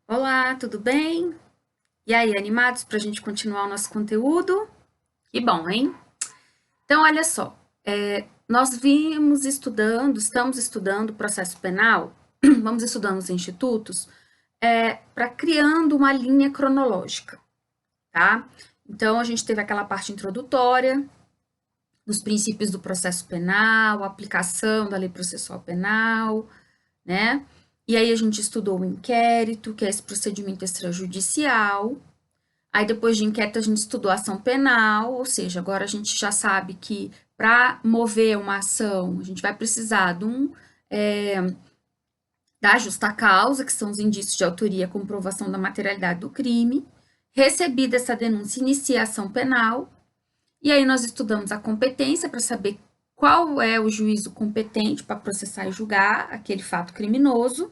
Olá, tudo bem? E aí, animados para a gente continuar o nosso conteúdo? Que bom, hein? Então, olha só, nós estamos estudando o processo penal, vamos estudando os institutos, para criando uma linha cronológica, tá? Então, a gente teve aquela parte introdutória, dos princípios do processo penal, a aplicação da lei processual penal, né? E aí a gente estudou o inquérito, que é esse procedimento extrajudicial. Aí, depois de inquérito, a gente estudou a ação penal, ou seja, agora a gente já sabe que para mover uma ação, a gente vai precisar da justa causa, que são os indícios de autoria, comprovação da materialidade do crime. Recebida essa denúncia, inicia a ação penal. E aí, nós estudamos a competência para saber qual é o juízo competente para processar e julgar aquele fato criminoso.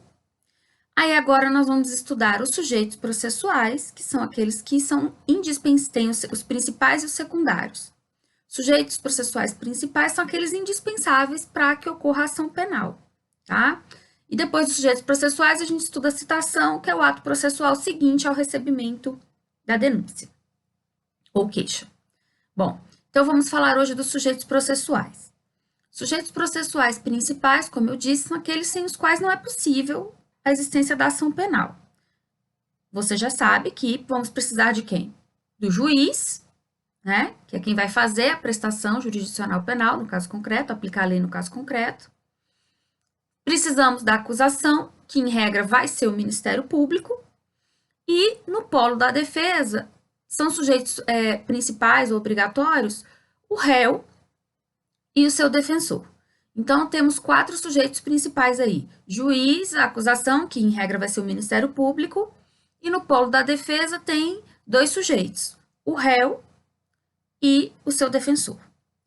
Aí agora nós vamos estudar os sujeitos processuais, que são aqueles que são indispensáveis, têm os principais e os secundários. Sujeitos processuais principais são aqueles indispensáveis para que ocorra a ação penal, tá? E depois dos sujeitos processuais, a gente estuda a citação, que é o ato processual seguinte ao recebimento da denúncia ou queixa. Bom, então vamos falar hoje dos sujeitos processuais. Sujeitos processuais principais, como eu disse, são aqueles sem os quais não é possível a existência da ação penal. Você já sabe que vamos precisar de quem? Do juiz, né? Que é quem vai fazer a prestação jurisdicional penal, no caso concreto, aplicar a lei no caso concreto. Precisamos da acusação, que em regra vai ser o Ministério Público. E no polo da defesa, são sujeitos principais ou obrigatórios o réu e o seu defensor. Então, temos 4 sujeitos principais aí: juiz, a acusação, que em regra vai ser o Ministério Público, e no polo da defesa tem 2 sujeitos: o réu e o seu defensor,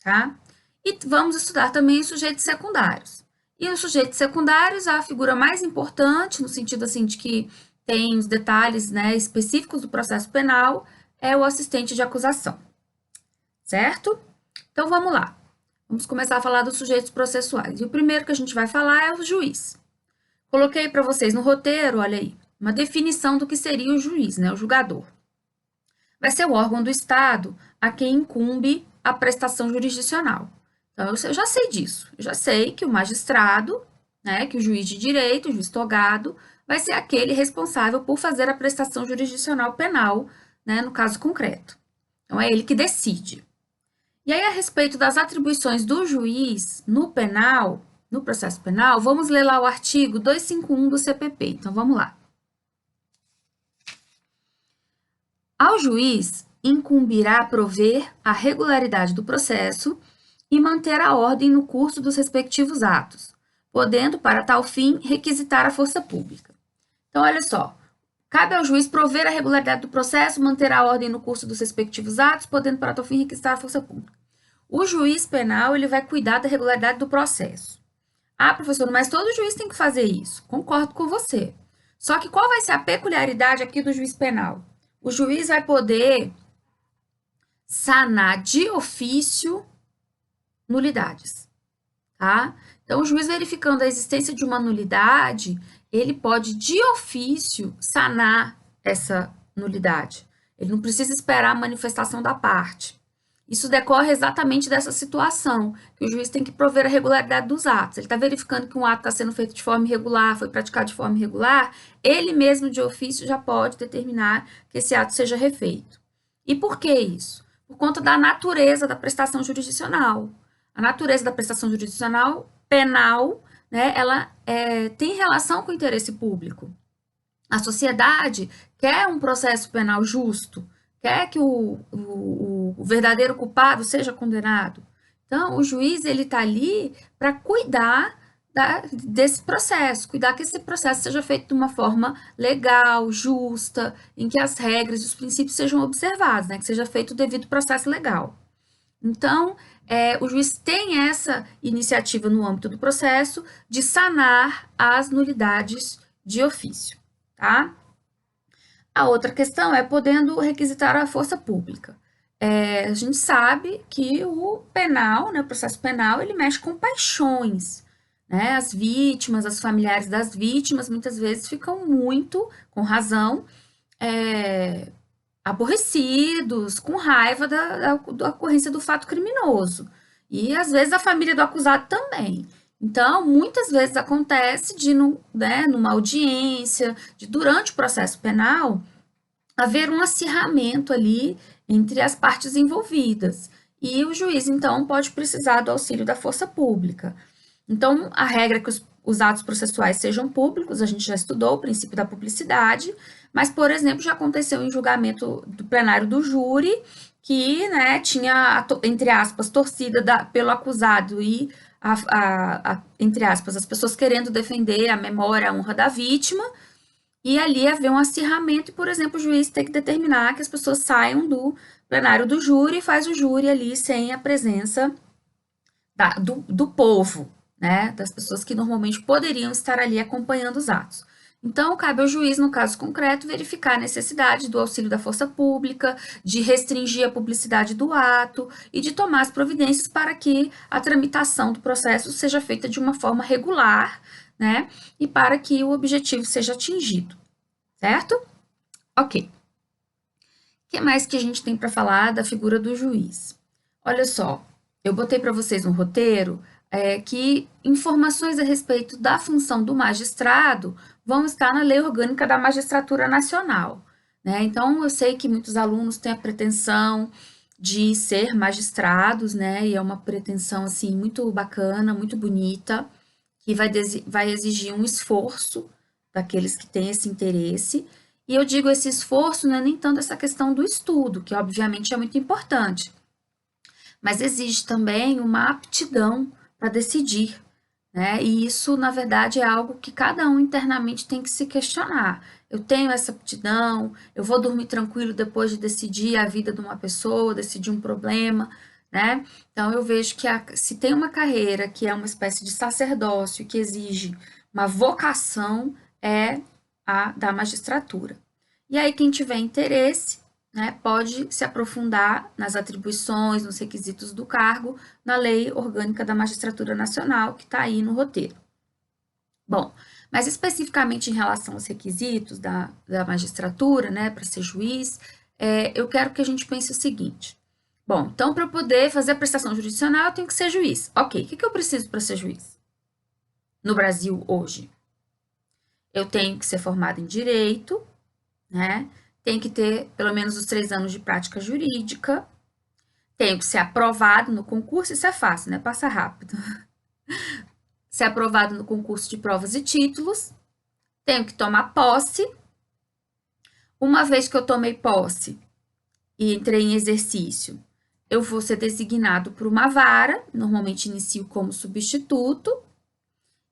tá? E vamos estudar também os sujeitos secundários. E os sujeitos secundários, a figura mais importante, no sentido assim de que tem os detalhes, né, específicos do processo penal, é o assistente de acusação, certo? Então, vamos lá. Vamos começar a falar dos sujeitos processuais. E o primeiro que a gente vai falar é o juiz. Coloquei para vocês no roteiro, olha aí, uma definição do que seria o juiz, né, o julgador. Vai ser o órgão do Estado a quem incumbe a prestação jurisdicional. Então, eu já sei disso. Eu já sei que o magistrado, né, que o juiz de direito, o juiz togado, vai ser aquele responsável por fazer a prestação jurisdicional penal, né, no caso concreto. Então, é ele que decide. E aí, a respeito das atribuições do juiz no penal, no processo penal, vamos ler lá o artigo 251 do CPP. Então, vamos lá. Ao juiz incumbirá prover a regularidade do processo e manter a ordem no curso dos respectivos atos, podendo, para tal fim, requisitar a força pública. Então, olha só. Cabe ao juiz prover a regularidade do processo, manter a ordem no curso dos respectivos atos, podendo, para tal fim, requisitar a força pública. O juiz penal, ele vai cuidar da regularidade do processo. Ah, professor, mas todo juiz tem que fazer isso. Concordo com você. Só que qual vai ser a peculiaridade aqui do juiz penal? O juiz vai poder sanar de ofício nulidades, tá? Então, o juiz verificando a existência de uma nulidade, ele pode, de ofício, sanar essa nulidade. Ele não precisa esperar a manifestação da parte. Isso decorre exatamente dessa situação, que o juiz tem que prover a regularidade dos atos. Ele está verificando que um ato está sendo feito de forma irregular, foi praticado de forma irregular, ele mesmo de ofício já pode determinar que esse ato seja refeito. E por que isso? Por conta da natureza da prestação jurisdicional. A natureza da prestação jurisdicional penal, né, ela tem relação com o interesse público. A sociedade quer um processo penal justo, quer que o verdadeiro culpado seja condenado. Então, o juiz ele está ali para cuidar desse processo, cuidar que esse processo seja feito de uma forma legal, justa, em que as regras e os princípios sejam observados, né, que seja feito o devido processo legal. Então, o juiz tem essa iniciativa no âmbito do processo de sanar as nulidades de ofício, tá? A outra questão é podendo requisitar a força pública. A gente sabe que o penal, né, o processo penal, ele mexe com paixões. né? As vítimas, os familiares das vítimas, muitas vezes ficam muito, com razão, é, aborrecidos, com raiva da ocorrência do fato criminoso. E às vezes a família do acusado também. Então, muitas vezes acontece de, né, numa audiência, de durante o processo penal, haver um acirramento ali entre as partes envolvidas. E o juiz, então, pode precisar do auxílio da força pública. Então, a regra é que os atos processuais sejam públicos, a gente já estudou o princípio da publicidade, mas, por exemplo, já aconteceu em julgamento do plenário do júri que, né, tinha, entre aspas, torcida pelo acusado e, entre aspas, as pessoas querendo defender a memória, a honra da vítima, e ali haver um acirramento e, por exemplo, o juiz tem que determinar que as pessoas saiam do plenário do júri e faz o júri ali sem a presença do povo, né, das pessoas que normalmente poderiam estar ali acompanhando os atos. Então, cabe ao juiz, no caso concreto, verificar a necessidade do auxílio da força pública, de restringir a publicidade do ato e de tomar as providências para que a tramitação do processo seja feita de uma forma regular, né, e para que o objetivo seja atingido, certo? Ok. O que mais que a gente tem para falar da figura do juiz? Olha só, eu botei para vocês um roteiro que informações a respeito da função do magistrado vão estar na Lei Orgânica da Magistratura Nacional, né? Então, eu sei que muitos alunos têm a pretensão de ser magistrados, né? E é uma pretensão, assim, muito bacana, muito bonita, que vai exigir um esforço daqueles que têm esse interesse. E eu digo esse esforço não é nem tanto essa questão do estudo, que obviamente é muito importante, mas exige também uma aptidão para decidir, né? E isso, na verdade, é algo que cada um internamente tem que se questionar. Eu tenho essa aptidão, eu vou dormir tranquilo depois de decidir a vida de uma pessoa, decidir um problema, né? Então, eu vejo que se tem uma carreira que é uma espécie de sacerdócio, que exige uma vocação, é a da magistratura. E aí, quem tiver interesse, né, pode se aprofundar nas atribuições, nos requisitos do cargo, na Lei Orgânica da Magistratura Nacional, que está aí no roteiro. Bom, mas especificamente em relação aos requisitos da magistratura, né, para ser juiz, eu quero que a gente pense o seguinte. Bom, então, para eu poder fazer a prestação jurisdicional, eu tenho que ser juiz. Ok, o que eu preciso para ser juiz no Brasil hoje? Eu tenho que ser formada em Direito, né? Tem que ter pelo menos os 3 anos de prática jurídica, tenho que ser aprovado no concurso, isso é fácil, né? Passa rápido. Ser aprovado no concurso de provas e títulos, tenho que tomar posse. Uma vez que eu tomei posse e entrei em exercício, eu vou ser designado por uma vara, normalmente inicio como substituto,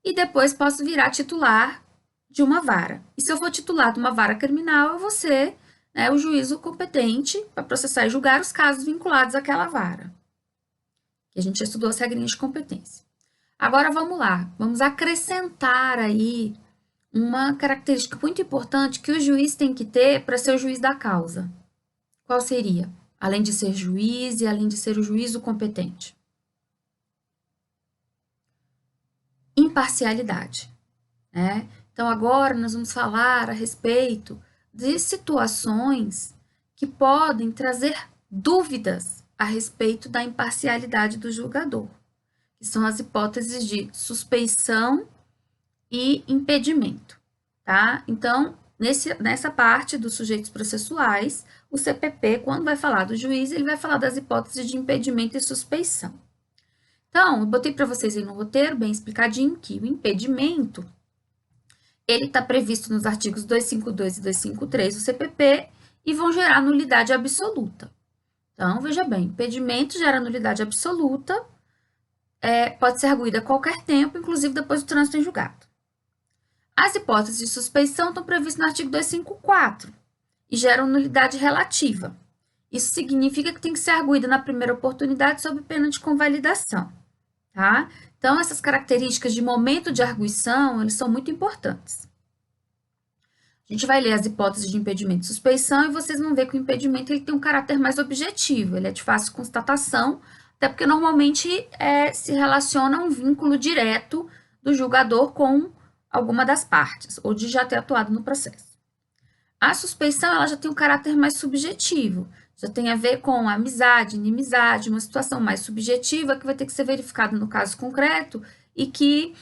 e depois posso virar titular de uma vara. E se eu for titular de uma vara criminal, eu vou ser, né, o juízo competente para processar e julgar os casos vinculados àquela vara. Que a gente já estudou as regrinhas de competência. Agora vamos lá, vamos acrescentar aí uma característica muito importante que o juiz tem que ter para ser o juiz da causa. Qual seria? Além de ser juiz e além de ser o juízo competente. Imparcialidade, né? Então, agora nós vamos falar a respeito de situações que podem trazer dúvidas a respeito da imparcialidade do julgador, que são as hipóteses de suspeição e impedimento, tá? Então, nessa parte dos sujeitos processuais, o CPP, quando vai falar do juiz, ele vai falar das hipóteses de impedimento e suspeição. Então, eu botei para vocês aí no roteiro, bem explicadinho, que o impedimento ele está previsto nos artigos 252 e 253 do CPP e vão gerar nulidade absoluta. Então, veja bem, impedimento gera nulidade absoluta, pode ser arguído a qualquer tempo, inclusive depois do trânsito em julgado. As hipóteses de suspeição estão previstas no artigo 254 e geram nulidade relativa. Isso significa que tem que ser arguída na primeira oportunidade sob pena de convalidação, tá? Então, essas características de momento de arguição, eles são muito importantes. A gente vai ler as hipóteses de impedimento e suspeição e vocês vão ver que o impedimento ele tem um caráter mais objetivo, ele é de fácil constatação, até porque normalmente se relaciona a um vínculo direto do julgador com alguma das partes, ou de já ter atuado no processo. A suspeição, ela já tem um caráter mais subjetivo, já tem a ver com amizade, inimizade, uma situação mais subjetiva que vai ter que ser verificada no caso concreto e que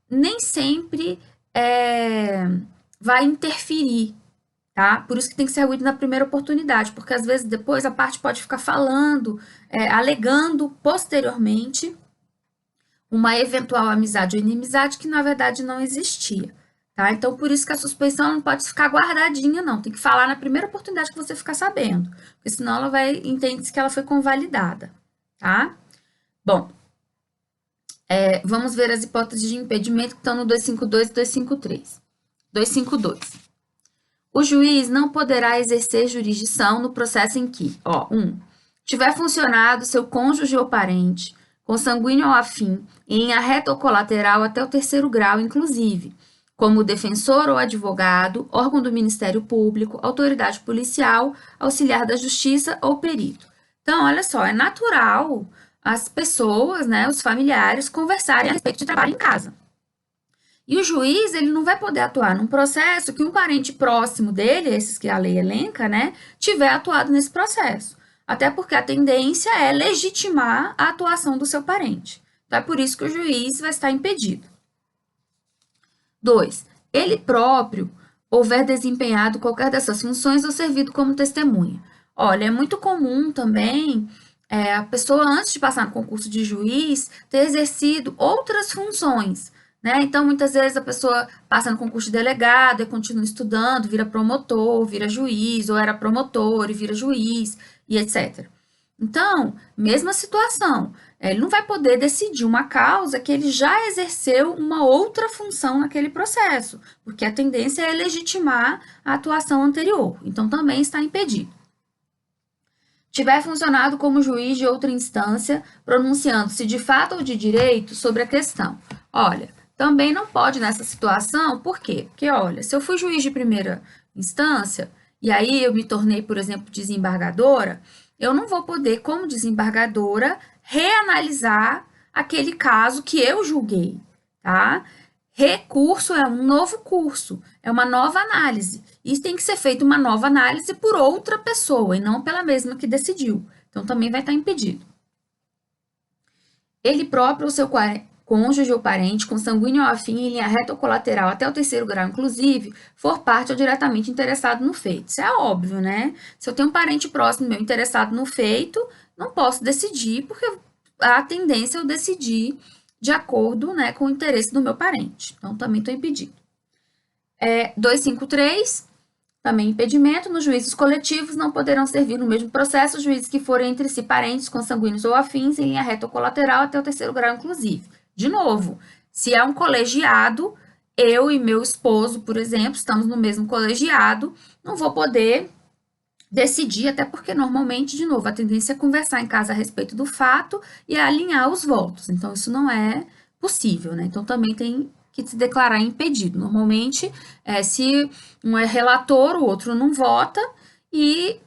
nem sempre vai interferir, tá? Por isso que tem que ser arguído na primeira oportunidade, porque às vezes depois a parte pode ficar falando, alegando posteriormente uma eventual amizade ou inimizade que na verdade não existia, tá? Então por isso que a suspeição não pode ficar guardadinha, não. Tem que falar na primeira oportunidade que você ficar sabendo, porque senão ela vai entender que ela foi convalidada, tá? Bom, vamos ver as hipóteses de impedimento que estão no 252 e 253. 252. O juiz não poderá exercer jurisdição no processo em que, 1. Tiver funcionado seu cônjuge ou parente, consanguíneo ou afim, em arreto ou colateral até o 3º grau, inclusive, como defensor ou advogado, órgão do Ministério Público, autoridade policial, auxiliar da justiça ou perito. Então, olha só, é natural as pessoas, né, os familiares, conversarem a respeito de trabalho em casa. E o juiz, ele não vai poder atuar num processo que um parente próximo dele, esses que a lei elenca, né, tiver atuado nesse processo. Até porque a tendência é legitimar a atuação do seu parente. Então, é por isso que o juiz vai estar impedido. 2. Ele próprio houver desempenhado qualquer dessas funções ou servido como testemunha. Olha, é muito comum também a pessoa, antes de passar no concurso de juiz, ter exercido outras funções, né? Então, muitas vezes a pessoa passa no concurso de delegado e continua estudando, vira promotor, vira juiz, ou era promotor e vira juiz, e etc. Então, mesma situação, ele não vai poder decidir uma causa que ele já exerceu uma outra função naquele processo, porque a tendência é legitimar a atuação anterior, então também está impedido. Tiver funcionado como juiz de outra instância, pronunciando-se de fato ou de direito sobre a questão. Olha, também não pode nessa situação, por quê? Porque, olha, se eu fui juiz de primeira instância, e aí eu me tornei, por exemplo, desembargadora, eu não vou poder, como desembargadora, reanalisar aquele caso que eu julguei, tá? Recurso é um novo curso, é uma nova análise. Isso tem que ser feita uma nova análise por outra pessoa e não pela mesma que decidiu. Então, também vai estar impedido. Ele próprio ou seu cônjuge ou parente, consanguíneo ou afim, em linha reta ou colateral até o 3º grau, inclusive, for parte ou diretamente interessado no feito. Isso é óbvio, né? Se eu tenho um parente próximo meu interessado no feito, não posso decidir, porque a tendência é eu decidir de acordo, né, com o interesse do meu parente. Então, também estou impedido. 253, também impedimento. Nos juízos coletivos não poderão servir no mesmo processo os juízes que forem entre si parentes, consanguíneos ou afins, em linha reta ou colateral até o 3º grau, inclusive. De novo, se é um colegiado, eu e meu esposo, por exemplo, estamos no mesmo colegiado, não vou poder decidir, até porque normalmente, de novo, a tendência é conversar em casa a respeito do fato e alinhar os votos. Então, isso não é possível, né? Então, também tem que se declarar impedido. Normalmente, se um é relator, o outro não vota, e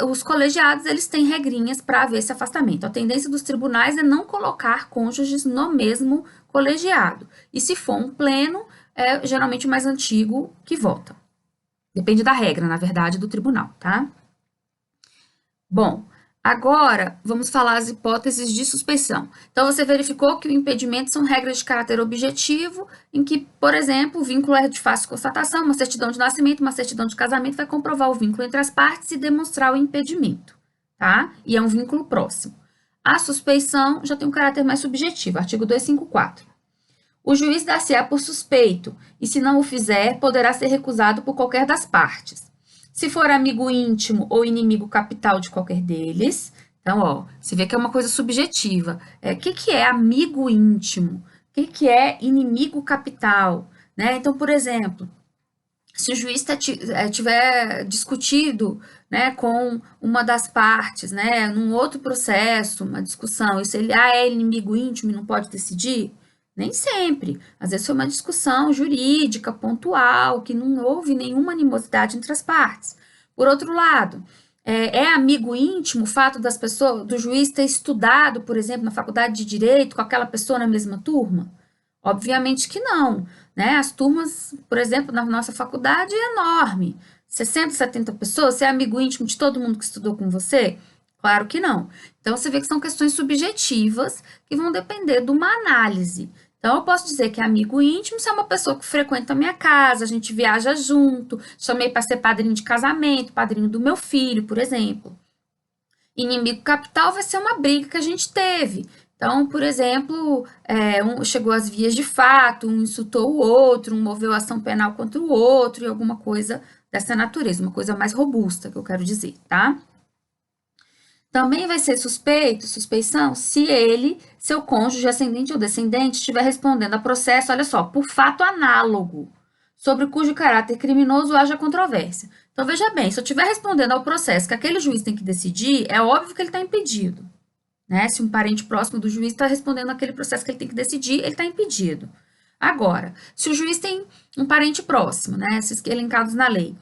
os colegiados, eles têm regrinhas para haver esse afastamento. A tendência dos tribunais é não colocar cônjuges no mesmo colegiado. E se for um pleno, é geralmente o mais antigo que vota. Depende da regra, na verdade, do tribunal, tá? Bom, agora vamos falar as hipóteses de suspeição. Então, você verificou que o impedimento são regras de caráter objetivo, em que, por exemplo, o vínculo é de fácil constatação, uma certidão de nascimento, uma certidão de casamento vai comprovar o vínculo entre as partes e demonstrar o impedimento, tá? E é um vínculo próximo. A suspeição já tem um caráter mais subjetivo, artigo 254. O juiz dar-se-á por suspeito, e se não o fizer, poderá ser recusado por qualquer das partes. Se for amigo íntimo ou inimigo capital de qualquer deles, então, ó, você vê que é uma coisa subjetiva. O que é amigo íntimo? O que é inimigo capital? Né? Então, por exemplo, se o juiz tiver discutido, né, com uma das partes, né, num outro processo, uma discussão, e se ele é inimigo íntimo e não pode decidir, nem sempre. Às vezes foi uma discussão jurídica, pontual, que não houve nenhuma animosidade entre as partes. Por outro lado, é amigo íntimo o fato das pessoas, do juiz ter estudado, por exemplo, na faculdade de Direito com aquela pessoa na mesma turma? Obviamente que não, né? As turmas, por exemplo, na nossa faculdade é enorme. 60, 70 pessoas, você é amigo íntimo de todo mundo que estudou com você? Claro que não. Então, você vê que são questões subjetivas que vão depender de uma análise. Então, eu posso dizer que amigo íntimo se é uma pessoa que frequenta a minha casa, a gente viaja junto, chamei para ser padrinho de casamento, padrinho do meu filho, por exemplo. Inimigo capital vai ser uma briga que a gente teve. Então, por exemplo, um chegou às vias de fato, um insultou o outro, um moveu ação penal contra o outro e alguma coisa dessa natureza, uma coisa mais robusta, que eu quero dizer, tá? Também vai ser suspeito, suspeição, se ele, seu cônjuge, ascendente ou descendente, estiver respondendo a processo, olha só, por fato análogo, sobre cujo caráter criminoso haja controvérsia. Então, veja bem, se eu estiver respondendo ao processo que aquele juiz tem que decidir, é óbvio que ele está impedido. Né? Se um parente próximo do juiz está respondendo aquele processo que ele tem que decidir, ele está impedido. Agora, se o juiz tem um parente próximo, né, esses elencados na lei,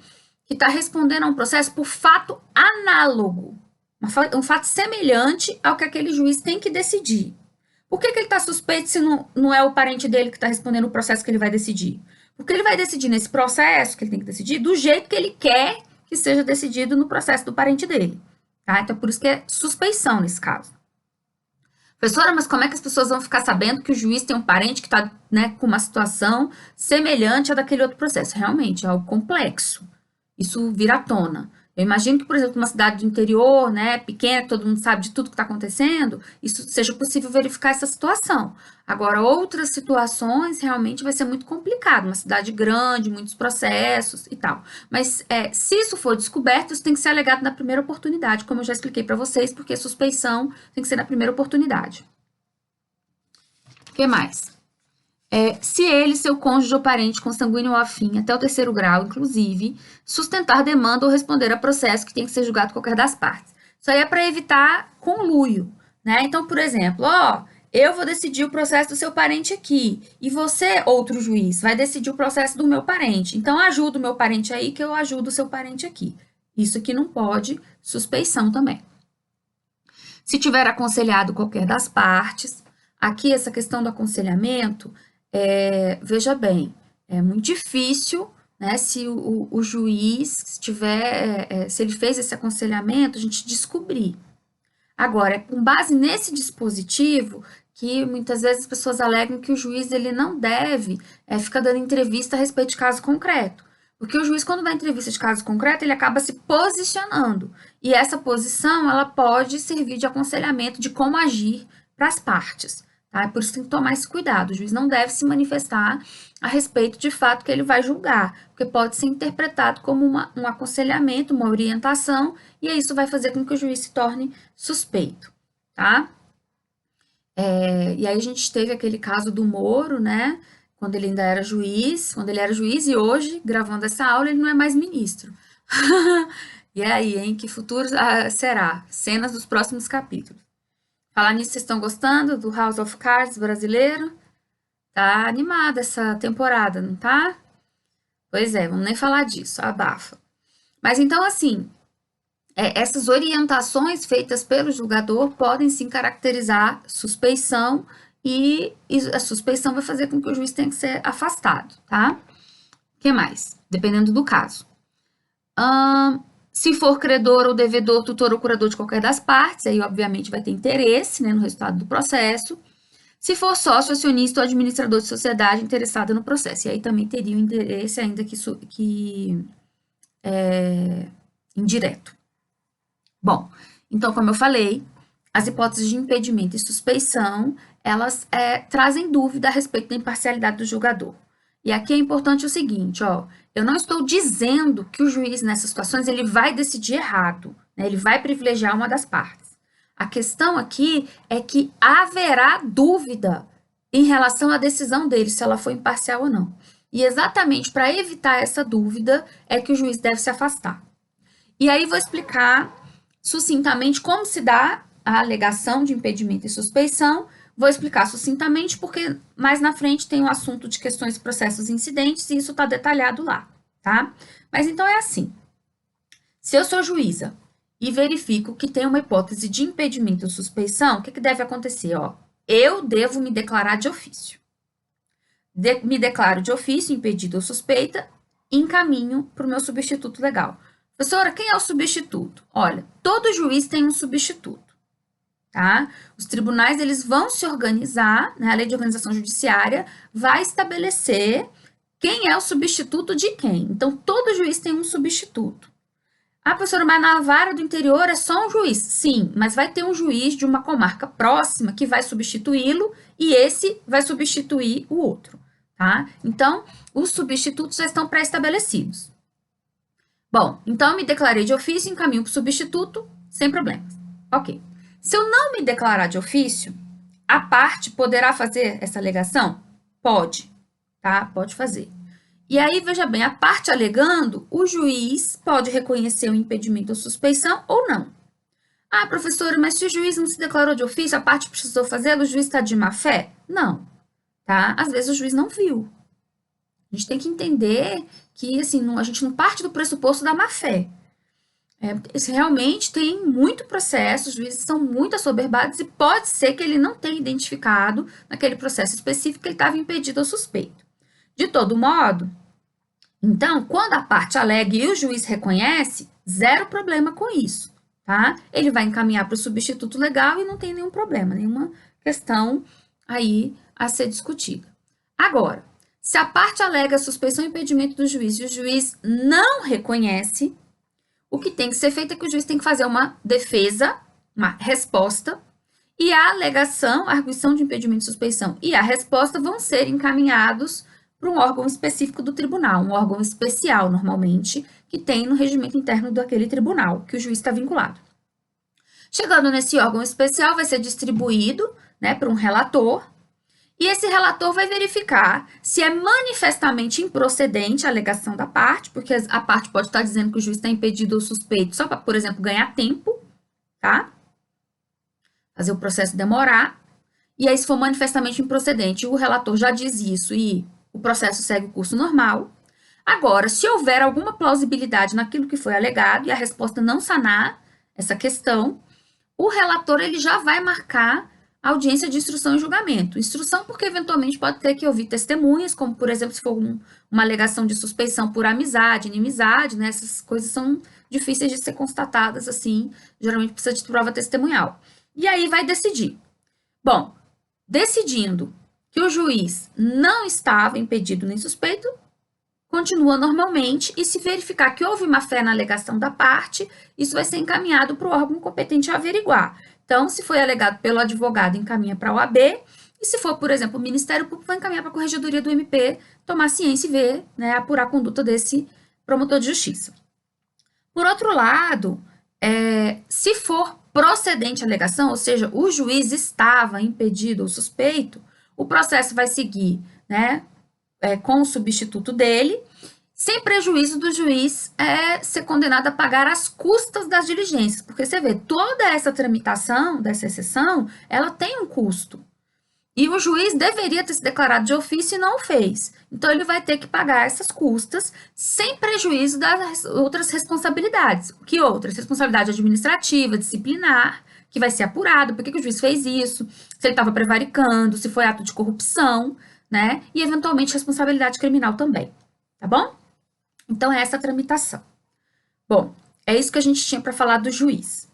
que está respondendo a um processo por fato análogo, um fato semelhante ao que aquele juiz tem que decidir. Por que ele está suspeito se não é o parente dele que está respondendo o processo que ele vai decidir? Porque ele vai decidir nesse processo que ele tem que decidir do jeito que ele quer que seja decidido no processo do parente dele. Tá? Então, por isso que é suspeição nesse caso. Professora, mas como é que as pessoas vão ficar sabendo que o juiz tem um parente que está, né, com uma situação semelhante à daquele outro processo? Realmente, é algo complexo. Isso vira à tona. Eu imagino que, por exemplo, numa cidade do interior, né, pequena, que todo mundo sabe de tudo que está acontecendo, isso seja possível verificar essa situação. Agora, outras situações, realmente vai ser muito complicado. Uma cidade grande, muitos processos e tal. Mas, se isso for descoberto, isso tem que ser alegado na primeira oportunidade, como eu já expliquei para vocês, porque suspeição tem que ser na primeira oportunidade. O que mais? Se ele, seu cônjuge ou parente consanguíneo ou afim, até o terceiro grau, inclusive, sustentar demanda ou responder a processo que tem que ser julgado qualquer das partes. Isso aí é para evitar conluio, né? Então, por exemplo, eu vou decidir o processo do seu parente aqui, e você, outro juiz, vai decidir o processo do meu parente. Então, ajuda o meu parente aí, que eu ajudo o seu parente aqui. Isso aqui não pode, suspeição também. Se tiver aconselhado qualquer das partes, aqui essa questão do aconselhamento, veja bem, é muito difícil, né, se o juiz tiver, se ele fez esse aconselhamento, a gente descobrir. Agora, é com base nesse dispositivo que muitas vezes as pessoas alegam que o juiz ele não deve ficar dando entrevista a respeito de caso concreto. Porque o juiz, quando dá entrevista de caso concreto, ele acaba se posicionando. E essa posição, ela pode servir de aconselhamento de como agir para as partes. Tá? Por isso tem que tomar esse cuidado. O juiz não deve se manifestar a respeito de fato que ele vai julgar, porque pode ser interpretado como um aconselhamento, uma orientação, e isso vai fazer com que o juiz se torne suspeito. Tá? E aí a gente teve aquele caso do Moro, né? Quando ele ainda era juiz, e hoje, gravando essa aula, ele não é mais ministro. E aí, hein? Que futuro será? Cenas dos próximos capítulos. Falar nisso, vocês estão gostando do House of Cards brasileiro? Tá animada essa temporada, não tá? Pois é, vamos nem falar disso, abafa. Mas então, assim, essas orientações feitas pelo julgador podem sim caracterizar suspeição e a suspeição vai fazer com que o juiz tenha que ser afastado, tá? O que mais? Dependendo do caso. Se for credor ou devedor, tutor ou curador de qualquer das partes, aí obviamente vai ter interesse, né, no resultado do processo. Se for sócio, acionista ou administrador de sociedade interessado no processo, e aí também teria o interesse ainda que indireto. Bom, então, como eu falei, as hipóteses de impedimento e suspeição, elas trazem dúvida a respeito da imparcialidade do julgador. E aqui é importante o seguinte, eu não estou dizendo que o juiz, nessas situações, ele vai decidir errado, né? Ele vai privilegiar uma das partes. A questão aqui é que haverá dúvida em relação à decisão dele, se ela foi imparcial ou não. E exatamente para evitar essa dúvida é que o juiz deve se afastar. E aí vou explicar sucintamente como se dá a alegação de impedimento e suspeição. Vou explicar sucintamente porque mais na frente tem o assunto de questões, processos e incidentes e isso está detalhado lá, tá? Mas então é assim, se eu sou juíza e verifico que tem uma hipótese de impedimento ou suspeição, o que deve acontecer? Eu devo me declarar de ofício. me declaro de ofício, impedida ou suspeita, e encaminho para o meu substituto legal. Professora, quem é o substituto? Olha, todo juiz tem um substituto, tá? Os tribunais, eles vão se organizar, né? A Lei de Organização Judiciária vai estabelecer quem é o substituto de quem. Então, todo juiz tem um substituto. Ah, professora, mas na vara do interior é só um juiz. Sim, mas vai ter um juiz de uma comarca próxima que vai substituí-lo e esse vai substituir o outro, tá? Então, os substitutos já estão pré-estabelecidos. Bom, então eu me declarei de ofício, encaminho para o substituto, sem problemas. Ok. Se eu não me declarar de ofício, a parte poderá fazer essa alegação? Pode, tá? Pode fazer. E aí, veja bem, a parte alegando, o juiz pode reconhecer o impedimento ou suspeição ou não. Ah, professora, mas se o juiz não se declarou de ofício, a parte precisou fazê-lo, o juiz está de má fé? Não, tá? Às vezes o juiz não viu. A gente tem que entender que, assim, a gente não parte do pressuposto da má fé. Realmente tem muito processo, os juízes são muito assoberbados e pode ser que ele não tenha identificado naquele processo específico que ele estava impedido ou suspeito. De todo modo, então, quando a parte alega e o juiz reconhece, zero problema com isso, tá? Ele vai encaminhar para o substituto legal e não tem nenhum problema, nenhuma questão aí a ser discutida. Agora, se a parte alega suspeição e impedimento do juiz e o juiz não reconhece, o que tem que ser feito é que o juiz tem que fazer uma defesa, uma resposta, e a alegação, a arguição de impedimento e suspeição e a resposta vão ser encaminhados para um órgão específico do tribunal, um órgão especial, normalmente, que tem no regimento interno daquele tribunal, que o juiz está vinculado. Chegando nesse órgão especial, vai ser distribuído, né, para um relator, e esse relator vai verificar se é manifestamente improcedente a alegação da parte, porque a parte pode estar dizendo que o juiz está impedido ou suspeito só para, por exemplo, ganhar tempo, tá? Fazer o processo demorar. E aí, se for manifestamente improcedente, o relator já diz isso e o processo segue o curso normal. Agora, se houver alguma plausibilidade naquilo que foi alegado e a resposta não sanar essa questão, o relator ele já vai marcar a audiência de instrução e julgamento. Instrução porque eventualmente pode ter que ouvir testemunhas, como por exemplo, se for uma alegação de suspeição por amizade, inimizade, né? Essas coisas são difíceis de ser constatadas assim, geralmente precisa de prova testemunhal. E aí vai decidir. Bom, decidindo que o juiz não estava impedido nem suspeito, continua normalmente, e se verificar que houve má fé na alegação da parte, isso vai ser encaminhado para o órgão competente a averiguar. Então, se foi alegado pelo advogado, encaminha para a OAB, e se for, por exemplo, o Ministério Público, vai encaminhar para a Corregedoria do MP, tomar ciência e ver, né, apurar a conduta desse promotor de justiça. Por outro lado, se for procedente a alegação, ou seja, o juiz estava impedido ou suspeito, o processo vai seguir, né, com o substituto dele, sem prejuízo do juiz ser condenado a pagar as custas das diligências, porque você vê, toda essa tramitação dessa exceção, ela tem um custo. E o juiz deveria ter se declarado de ofício e não o fez. Então, ele vai ter que pagar essas custas sem prejuízo das outras responsabilidades. Que outras? Responsabilidade administrativa, disciplinar, que vai ser apurado, por que o juiz fez isso, se ele estava prevaricando, se foi ato de corrupção, né? E, eventualmente, responsabilidade criminal também, tá bom? Então, é essa a tramitação. Bom, é isso que a gente tinha para falar do juiz.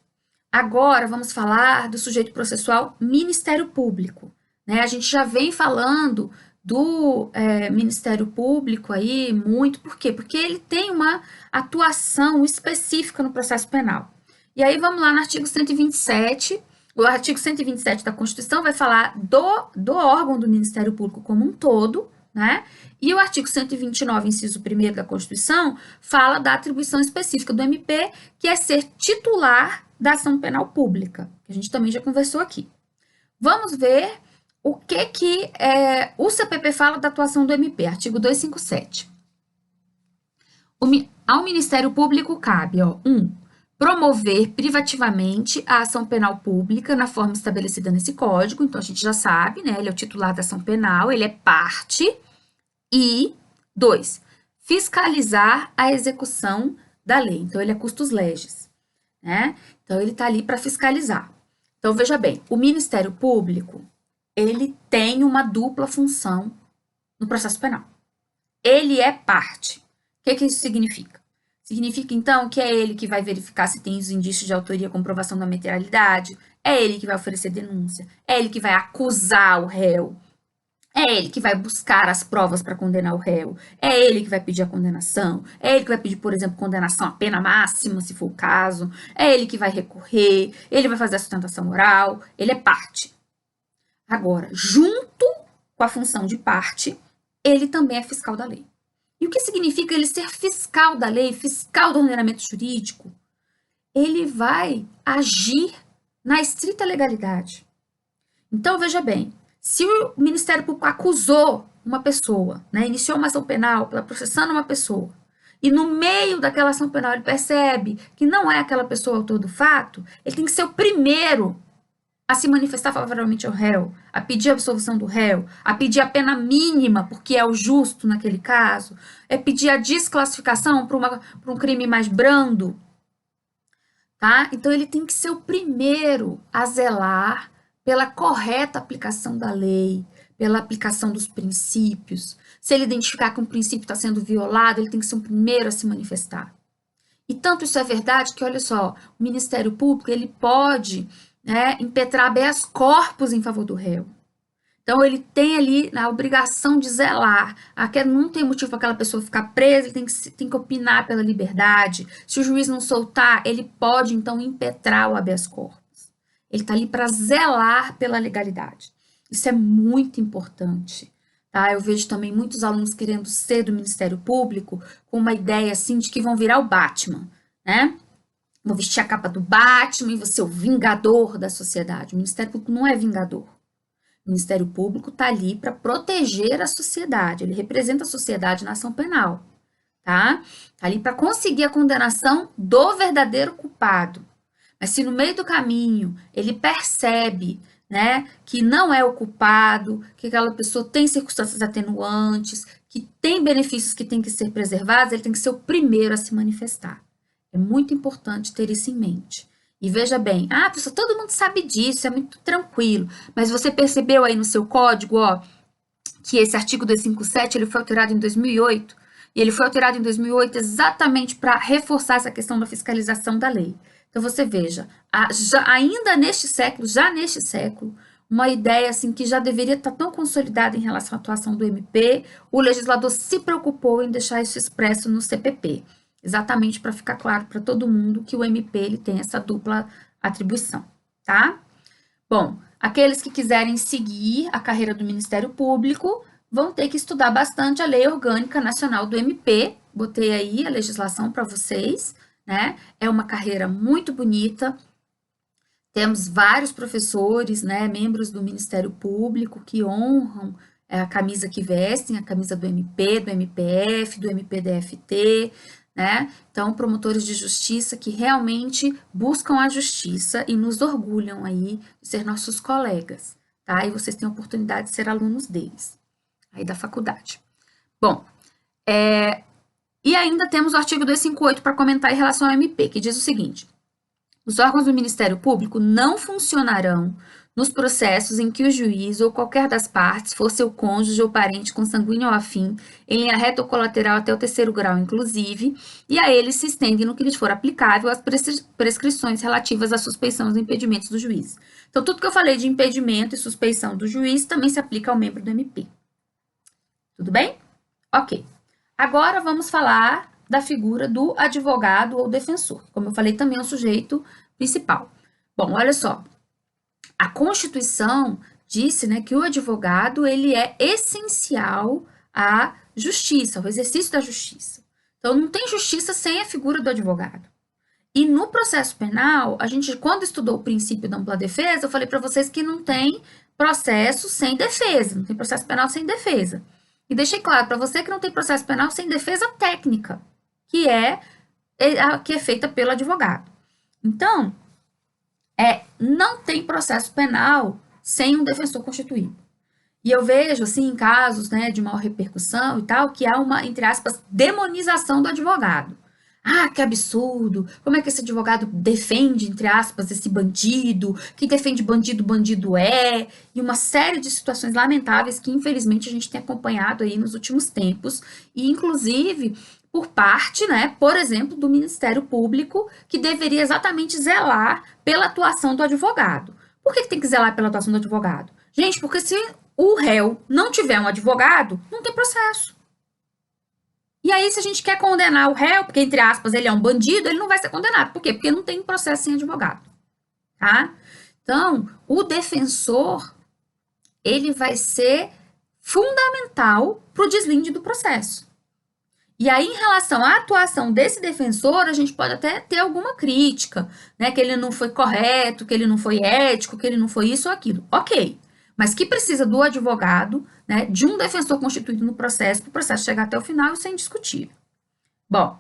Agora, vamos falar do sujeito processual Ministério Público. Né? A gente já vem falando do Ministério Público aí muito, por quê? Porque ele tem uma atuação específica no processo penal. E aí, vamos lá no artigo 127, o artigo 127 da Constituição vai falar do órgão do Ministério Público como um todo, né? E o artigo 129, inciso 1º da Constituição, fala da atribuição específica do MP, que é ser titular da ação penal pública, que a gente também já conversou aqui. Vamos ver o que o CPP fala da atuação do MP, artigo 257. Ao Ministério Público cabe, 1. Promover privativamente a ação penal pública na forma estabelecida nesse código, então a gente já sabe, né, ele é o titular da ação penal, ele é parte, e 2, fiscalizar a execução da lei, então ele é custos legis, né, então ele está ali para fiscalizar. Então veja bem, o Ministério Público, ele tem uma dupla função no processo penal. Ele é parte. O que isso significa? Significa, então, que é ele que vai verificar se tem os indícios de autoria, comprovação da materialidade, é ele que vai oferecer denúncia, é ele que vai acusar o réu, é ele que vai buscar as provas para condenar o réu, é ele que vai pedir a condenação, é ele que vai pedir, por exemplo, condenação à pena máxima, se for o caso, é ele que vai recorrer, ele vai fazer a sustentação oral, ele é parte. Agora, junto com a função de parte, ele também é fiscal da lei. E o que significa ele ser fiscal da lei, fiscal do ordenamento jurídico? Ele vai agir na estrita legalidade. Então, veja bem, se o Ministério Público acusou uma pessoa, né, iniciou uma ação penal, processando uma pessoa, e no meio daquela ação penal ele percebe que não é aquela pessoa autor do fato, ele tem que ser o primeiro a se manifestar favoravelmente ao réu, a pedir a absolvição do réu, a pedir a pena mínima, porque é o justo naquele caso, é pedir a desclassificação para um crime mais brando, tá? Então, ele tem que ser o primeiro a zelar pela correta aplicação da lei, pela aplicação dos princípios. Se ele identificar que um princípio está sendo violado, ele tem que ser o primeiro a se manifestar. E tanto isso é verdade que, olha só, o Ministério Público, ele pode, né, impetrar habeas corpus em favor do réu. Então, ele tem ali a obrigação de zelar. Não tem motivo para aquela pessoa ficar presa, ele tem que opinar pela liberdade. Se o juiz não soltar, ele pode, então, impetrar o habeas corpus. Ele está ali para zelar pela legalidade. Isso é muito importante. Tá? Eu vejo também muitos alunos querendo ser do Ministério Público com uma ideia assim de que vão virar o Batman, né? Vou vestir a capa do Batman e vou ser o vingador da sociedade. O Ministério Público não é vingador. O Ministério Público está ali para proteger a sociedade. Ele representa a sociedade na ação penal, tá? Está ali para conseguir a condenação do verdadeiro culpado. Mas se no meio do caminho ele percebe, né, que não é o culpado, que aquela pessoa tem circunstâncias atenuantes, que tem benefícios que têm que ser preservados, ele tem que ser o primeiro a se manifestar. É muito importante ter isso em mente. E veja bem, professor, todo mundo sabe disso, é muito tranquilo. Mas você percebeu aí no seu código, ó, que esse artigo 257 ele foi alterado em 2008, e ele foi alterado em 2008 exatamente para reforçar essa questão da fiscalização da lei. Então você veja, ainda neste século, uma ideia assim que já deveria estar tão consolidada em relação à atuação do MP, o legislador se preocupou em deixar isso expresso no CPP. Exatamente para ficar claro para todo mundo que o MP ele tem essa dupla atribuição, tá? Bom, aqueles que quiserem seguir a carreira do Ministério Público vão ter que estudar bastante a Lei Orgânica Nacional do MP. Botei aí a legislação para vocês, né? É uma carreira muito bonita. Temos vários professores, né, membros do Ministério Público que honram a camisa que vestem, a camisa do MP, do MPF, do MPDFT, né? Então, promotores de justiça que realmente buscam a justiça e nos orgulham aí de ser nossos colegas, tá? E vocês têm a oportunidade de ser alunos deles, aí da faculdade. Bom, e ainda temos o artigo 258 para comentar em relação ao MP, que diz o seguinte: os órgãos do Ministério Público não funcionarão nos processos em que o juiz ou qualquer das partes for seu cônjuge ou parente consanguíneo ou afim, em linha reta ou colateral até o 3º grau, inclusive, e a eles se estendem, no que lhes for aplicável, as prescrições relativas à suspeição dos impedimentos do juiz. Então, tudo que eu falei de impedimento e suspeição do juiz também se aplica ao membro do MP. Tudo bem? Ok. Agora vamos falar da figura do advogado ou defensor. Como eu falei, também é um sujeito principal. Bom, olha só. A Constituição disse, né, que o advogado ele é essencial à justiça, ao exercício da justiça. Então, não tem justiça sem a figura do advogado. E no processo penal, a gente, quando estudou o princípio da ampla defesa, eu falei para vocês que não tem processo sem defesa, não tem processo penal sem defesa. E deixei claro para você que não tem processo penal sem defesa técnica, que é feita pelo advogado. Então, não tem processo penal sem um defensor constituído. E eu vejo, assim, em casos, né, de maior repercussão e tal, que há uma, entre aspas, demonização do advogado. Ah, que absurdo! Como é que esse advogado defende, entre aspas, esse bandido? Quem defende bandido, bandido é. E uma série de situações lamentáveis que, infelizmente, a gente tem acompanhado aí nos últimos tempos. E, inclusive, por parte, né, por exemplo, do Ministério Público, que deveria exatamente zelar pela atuação do advogado. Por que tem que zelar pela atuação do advogado? Gente, porque se o réu não tiver um advogado, não tem processo. E aí, se a gente quer condenar o réu, porque, entre aspas, ele é um bandido, ele não vai ser condenado. Por quê? Porque não tem processo sem advogado, tá? Então, o defensor, ele vai ser fundamental para o deslinde do processo. E aí, em relação à atuação desse defensor, a gente pode até ter alguma crítica, né? Que ele não foi correto, que ele não foi ético, que ele não foi isso ou aquilo. Ok. Mas que precisa do advogado, né? De um defensor constituído no processo, para o processo chegar até o final, isso é indiscutível. Bom,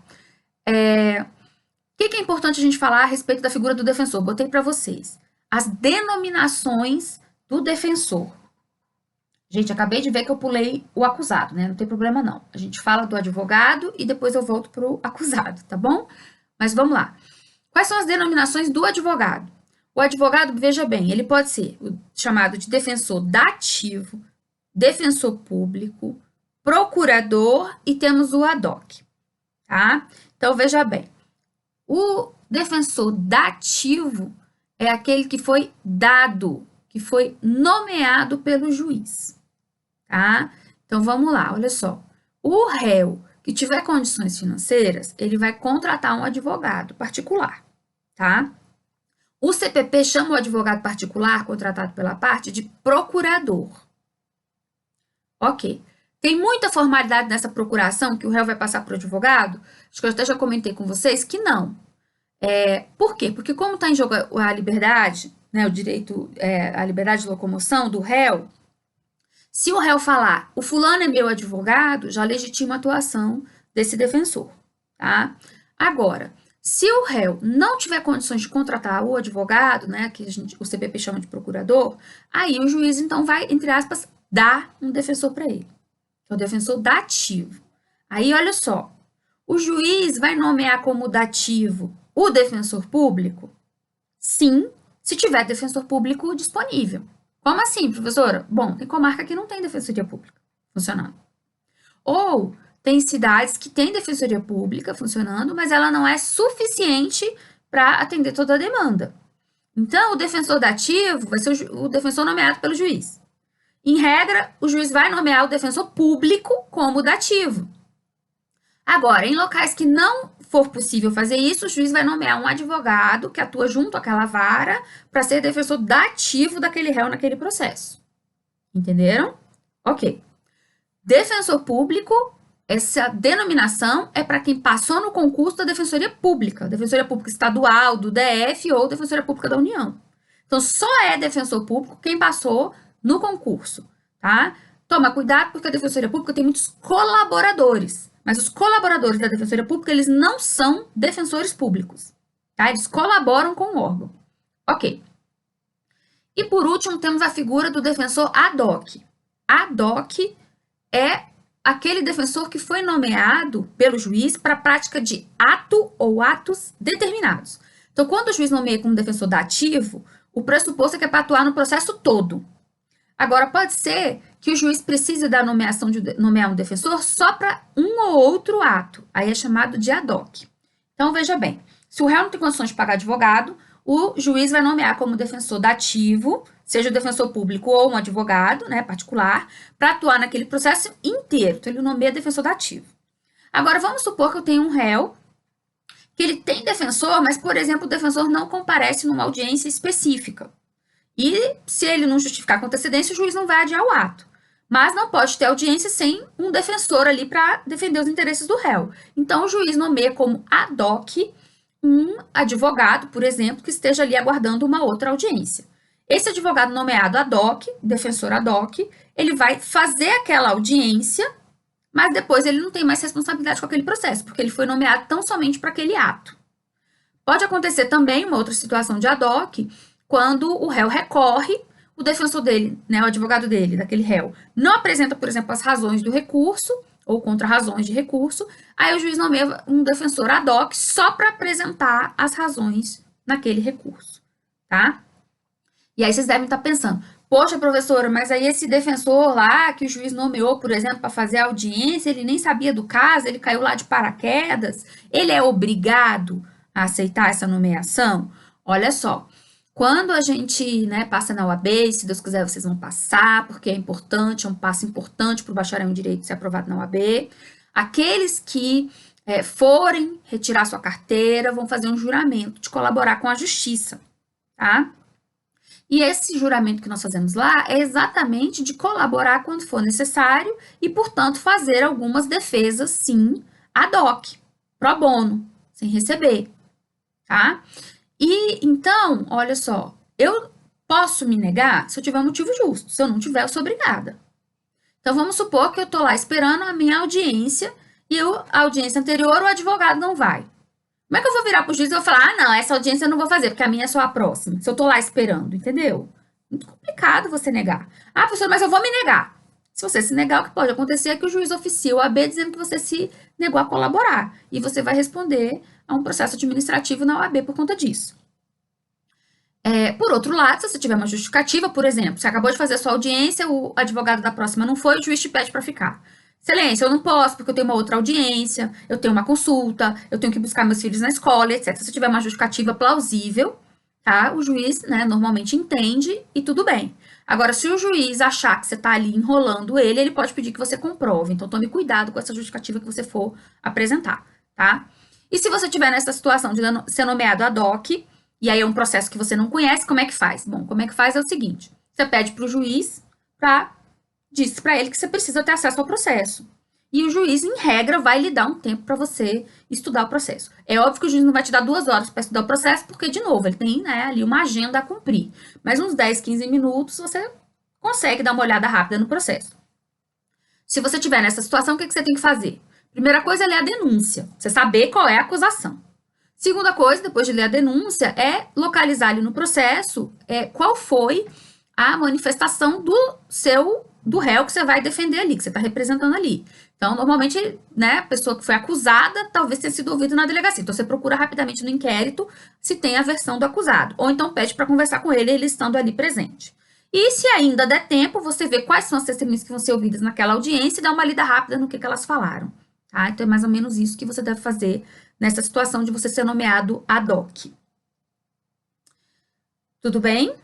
o que é importante a gente falar a respeito da figura do defensor? Botei para vocês. As denominações do defensor. Gente, acabei de ver que eu pulei o acusado, né? Não tem problema não. A gente fala do advogado e depois eu volto para o acusado, tá bom? Mas vamos lá. Quais são as denominações do advogado? O advogado, veja bem, ele pode ser chamado de defensor dativo, defensor público, procurador e temos o ad hoc, tá? Então, veja bem, o defensor dativo é aquele que foi dado, que foi nomeado pelo juiz, tá? Então, vamos lá, olha só. O réu que tiver condições financeiras, ele vai contratar um advogado particular, tá? O CPP chama o advogado particular contratado pela parte de procurador. Ok. Tem muita formalidade nessa procuração que o réu vai passar para o advogado? Acho que eu até já comentei com vocês que não. Por quê? Porque como está em jogo a liberdade, né, o direito, a liberdade de locomoção do réu, se o réu falar, o fulano é meu advogado, já legitima a atuação desse defensor, tá? Agora, se o réu não tiver condições de contratar o advogado, né, que o CPP chama de procurador, aí o juiz, então, vai, entre aspas, dar um defensor para ele, que é o defensor dativo. Aí, olha só, o juiz vai nomear como dativo o defensor público? Sim, se tiver defensor público disponível. Como assim, professora? Bom, tem comarca que não tem defensoria pública funcionando. Ou tem cidades que têm defensoria pública funcionando, mas ela não é suficiente para atender toda a demanda. Então, o defensor dativo vai ser o defensor nomeado pelo juiz. Em regra, o juiz vai nomear o defensor público como dativo. Agora, em locais que não for possível fazer isso, o juiz vai nomear um advogado que atua junto àquela vara para ser defensor dativo daquele réu naquele processo. Entenderam? Ok. Defensor público, essa denominação é para quem passou no concurso da Defensoria Pública Estadual, do DF ou Defensoria Pública da União. Então, só é defensor público quem passou no concurso, tá? Toma cuidado, porque a Defensoria Pública tem muitos colaboradores, mas os colaboradores da Defensoria Pública, eles não são defensores públicos, tá? Eles colaboram com o órgão. Ok. E, por último, temos a figura do defensor ad hoc. Ad hoc é aquele defensor que foi nomeado pelo juiz para a prática de ato ou atos determinados. Então, quando o juiz nomeia como defensor dativo, o pressuposto é que é para atuar no processo todo. Agora, pode ser que o juiz precise da nomeação de nomear um defensor só para um ou outro ato. Aí é chamado de ad hoc. Então, veja bem, se o réu não tem condições de pagar advogado, o juiz vai nomear como defensor dativo, seja o defensor público ou um advogado, né, particular, para atuar naquele processo inteiro. Então, ele nomeia defensor dativo. Agora, vamos supor que eu tenho um réu que ele tem defensor, mas, por exemplo, o defensor não comparece numa audiência específica. E se ele não justificar com antecedência, o juiz não vai adiar o ato. Mas não pode ter audiência sem um defensor ali para defender os interesses do réu. Então, o juiz nomeia como ad hoc um advogado, por exemplo, que esteja ali aguardando uma outra audiência. Esse advogado nomeado ad hoc, defensor ad hoc, ele vai fazer aquela audiência, mas depois ele não tem mais responsabilidade com aquele processo, porque ele foi nomeado tão somente para aquele ato. Pode acontecer também uma outra situação de ad hoc, quando o réu recorre, o defensor dele, né, o advogado dele, daquele réu, não apresenta, por exemplo, as razões do recurso, ou contra razões de recurso, aí o juiz nomeia um defensor ad hoc só para apresentar as razões naquele recurso, tá? E aí vocês devem estar pensando, poxa, professora, mas aí esse defensor lá que o juiz nomeou, por exemplo, para fazer a audiência, ele nem sabia do caso, ele caiu lá de paraquedas, ele é obrigado a aceitar essa nomeação? Olha só, quando a gente, né, passa na UAB, e se Deus quiser vocês vão passar, porque é importante, é um passo importante para o bacharel em Direito ser aprovado na UAB, aqueles que forem retirar sua carteira vão fazer um juramento de colaborar com a justiça, tá? E esse juramento que nós fazemos lá é exatamente de colaborar quando for necessário e, portanto, fazer algumas defesas, sim, ad hoc, pro bono, sem receber, tá? E, então, olha só, eu posso me negar se eu tiver um motivo justo. Se eu não tiver, eu sou obrigada. Então, vamos supor que eu tô lá esperando a minha audiência e a audiência anterior o advogado não vai. Como é que eu vou virar pro juiz e vou falar, ah, não, essa audiência eu não vou fazer, porque a minha é só a próxima, se eu tô lá esperando, entendeu? Muito complicado você negar. Ah, professor, mas eu vou me negar. Se você se negar, o que pode acontecer é que o juiz oficia o AB dizendo que você se negou a colaborar. E você vai responder a um processo administrativo na OAB por conta disso. Por outro lado, se você tiver uma justificativa, por exemplo, você acabou de fazer a sua audiência, o advogado da próxima não foi, o juiz te pede para ficar. Excelência, eu não posso, porque eu tenho uma outra audiência, eu tenho uma consulta, eu tenho que buscar meus filhos na escola, etc. Se tiver uma justificativa plausível, tá? O juiz, né, normalmente entende e tudo bem. Agora, se o juiz achar que você está ali enrolando ele, ele pode pedir que você comprove. Então, tome cuidado com essa justificativa que você for apresentar, tá? E se você tiver nessa situação de ser nomeado ad hoc, e aí é um processo que você não conhece, como é que faz? Bom, como é que faz é o seguinte, você pede para o juiz diz para ele que você precisa ter acesso ao processo. E o juiz, em regra, vai lhe dar um tempo para você estudar o processo. É óbvio que o juiz não vai te dar 2 horas para estudar o processo, porque, de novo, ele tem, né, ali uma agenda a cumprir. Mas uns 10, 15 minutos você consegue dar uma olhada rápida no processo. Se você estiver nessa situação, o que você tem que fazer? Primeira coisa é ler a denúncia, você saber qual é a acusação. Segunda coisa, depois de ler a denúncia, é localizar ali no processo qual foi a manifestação do réu que você vai defender ali, que você está representando ali. Então, normalmente, né, a pessoa que foi acusada talvez tenha sido ouvida na delegacia. Então, você procura rapidamente no inquérito se tem a versão do acusado. Ou então pede para conversar com ele, ele estando ali presente. E se ainda der tempo, você vê quais são as testemunhas que vão ser ouvidas naquela audiência e dá uma lida rápida no que elas falaram. Tá? Então, é mais ou menos isso que você deve fazer nessa situação de você ser nomeado ad hoc. Tudo bem?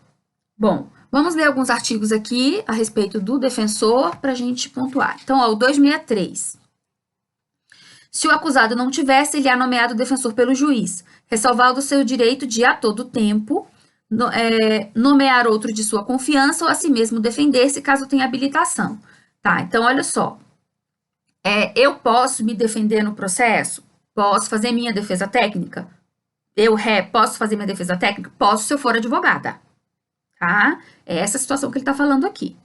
Bom, vamos ler alguns artigos aqui a respeito do defensor para a gente pontuar. Então, ó, o 263. Se o acusado não tivesse, ele é nomeado defensor pelo juiz, ressalvado o seu direito de, a todo tempo, nomear outro de sua confiança ou a si mesmo defender-se caso tenha habilitação. Tá, então, olha só. Eu posso me defender no processo? Posso fazer minha defesa técnica? Posso fazer minha defesa técnica? Posso se eu for advogada. Tá? É essa a situação que ele está falando aqui.